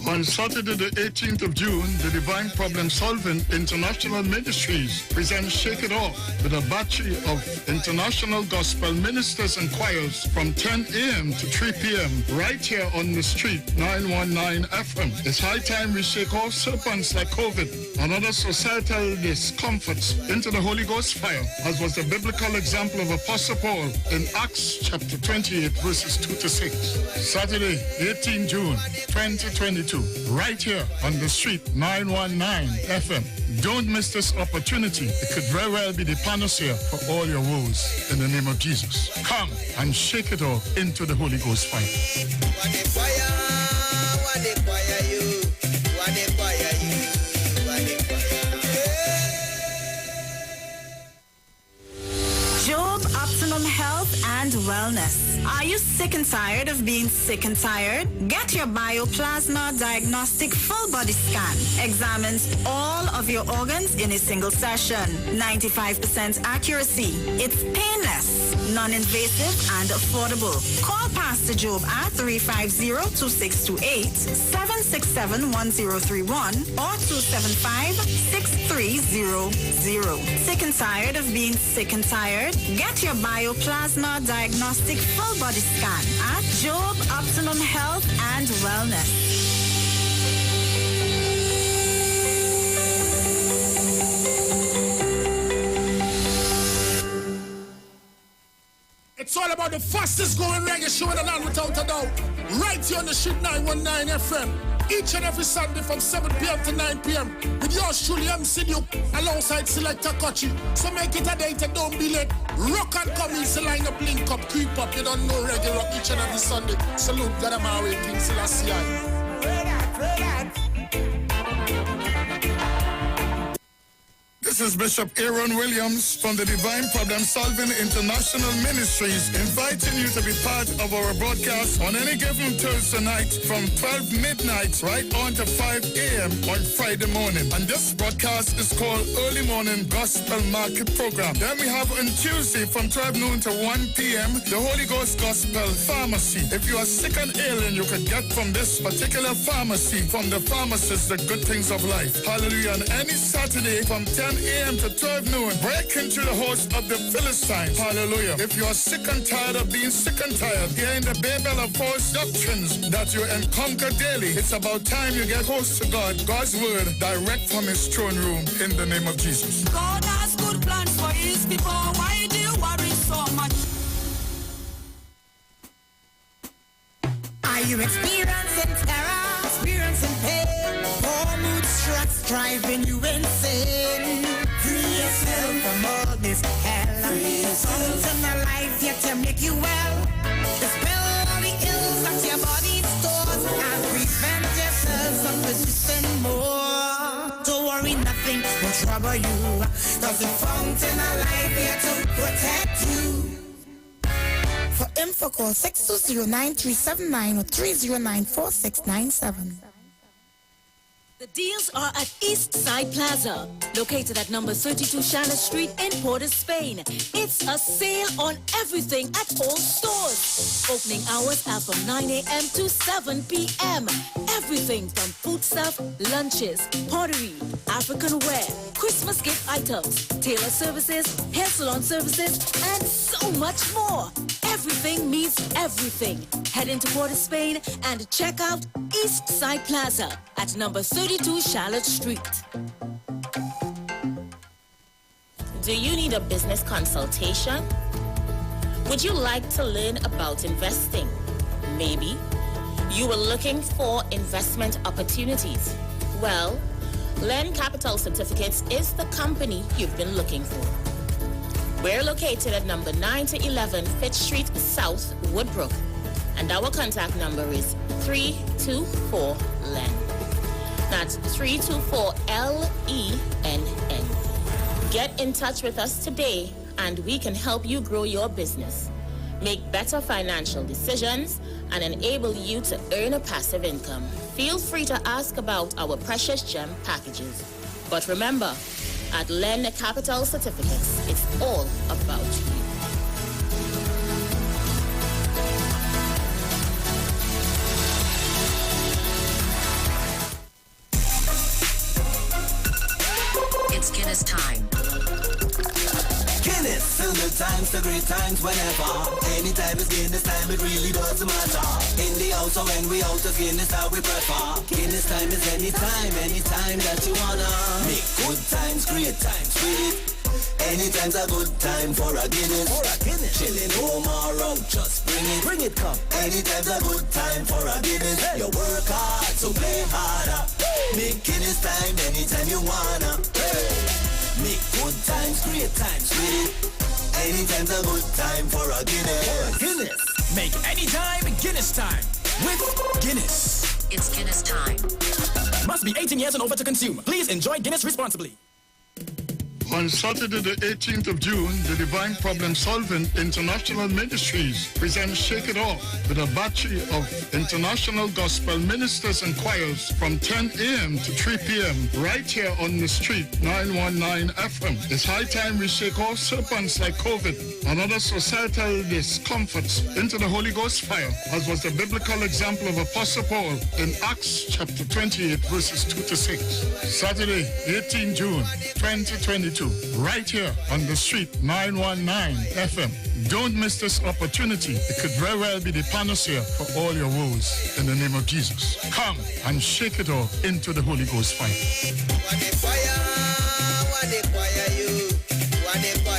On Saturday, the 18th of June, the Divine Problem Solving International Ministries presents Shake It Off with a battery of international gospel ministers and choirs from 10 a.m. to 3 p.m. right here on the street, 919 FM. It's high time we shake off serpents like COVID and other societal discomforts into the Holy Ghost fire, as was the biblical example of Apostle Paul in Acts chapter 28, verses 2 to 6. Saturday, 18 June, 2022. Right here on the street, 919 FM. Don't miss this opportunity. It could very well be the panacea for all your woes in the name of Jesus. Come and shake it off into the Holy Ghost fire. Job Optimum Health and Wellness. Are you sick and tired of being sick and tired? Get your Bioplasma Diagnostic Full Body Scan. Examines all of your organs in a single session. 95% accuracy. It's painless, non-invasive, and affordable. Call Pastor Job at 350-2628, 767-1031, or 275-6300. Sick and tired of being sick and tired? Get your Bioplasma Diagnostic Full Body Scan at Job Optimum Health and Wellness. It's all about the fastest growing reggae show in the land without a doubt. Right here on the street 919 FM. Each and every Sunday from 7 p.m. to 9 p.m. with yours truly, MC Duke, alongside Selector Kochi. So make it a date and don't be late. Rock and come in, so line up, link up, creep up. You don't know reggae rock each and every Sunday. Salute God Amari, King Selassie. This is Bishop Aaron Williams from the Divine Problem Solving International Ministries, inviting you to be part of our broadcast on any given Thursday night from 12 midnight right on to 5 a.m. on Friday morning. And this broadcast is called Early Morning Gospel Market Program. Then we have on Tuesday from 12 noon to 1 p.m. the Holy Ghost Gospel Pharmacy. If you are sick and ailing, you can get from this particular pharmacy, from the pharmacist, the good things of life. Hallelujah. And any Saturday from 10 a.m. to 12 noon. Break into the host of the Philistines. Hallelujah. If you are sick and tired of being sick and tired, hearing the babel of false doctrines that you encounter daily, it's about time you get close to God. God's word direct from his throne room in the name of Jesus. God has good plans for his people. Why do you worry so much? Are you experiencing terror, experiencing pain? Poor mood stress driving you insane. Free yourself from all this hell. Free yourself. In the life yet to make you well. Dispel all the ills that your body stores and prevent yourself from resisting more. Don't worry, nothing will trouble you. Cause the fountain of life here to protect you. For info, call 620-9379 or 309-4697. The deals are at East Side Plaza, located at number 32 Charlotte Street in Port of Spain. It's a sale on everything at all stores. Opening hours are from 9 a.m. to 7 p.m. Everything from food stuff, lunches, pottery, African wear, Christmas gift items, tailor services, hair salon services, and so much more. Everything means everything. Head into Port of Spain and check out East Side Plaza at number 32 Charlotte Street. Do you need a business consultation? Would you like to learn about investing? Maybe you were looking for investment opportunities. Well, Len Capital Certificates is the company you've been looking for. We're located at number 9 to 11 Fitch Street South, Woodbrook, and our contact number is 324-LEN. That's 324-LENN. Get in touch with us today and we can help you grow your business, make better financial decisions, and enable you to earn a passive income. Feel free to ask about our precious gem packages. But remember, at Len Capital Certificates, it's all about you. It's Guinness time. Guinness, till the times, the great times, whenever. Anytime is Guinness time, it really doesn't matter. In the house or when we out of Guinness, how we prefer. Guinness time is anytime that you wanna. Make good times, great times with it. Anytime's a good time for a Guinness. Chilling home or out, just bring it, come. Anytime's a good time for a Guinness. Hey. You work hard, so play harder. Make Guinness time anytime you wanna. Hey. Make good times, great times with it. Anytime's a good time for a Guinness. Guinness. Make any time Guinness time with Guinness. It's Guinness time. Must be 18 years and over to consume. Please enjoy Guinness responsibly. On Saturday, the 18th of June, the Divine Problem Solving International Ministries presents Shake It Off with a battery of international gospel ministers and choirs from 10 a.m. to 3 p.m. right here on the street, 919 FM. It's high time we shake off serpents like COVID and other societal discomforts into the Holy Ghost fire, as was the biblical example of Apostle Paul in Acts chapter 28, verses 2 to 6. Saturday, 18 June, 2022. Right here on the street, 919 FM. Don't miss this opportunity. It could very well be the panacea for all your woes in the name of Jesus. Come and shake it off into the Holy Ghost fire.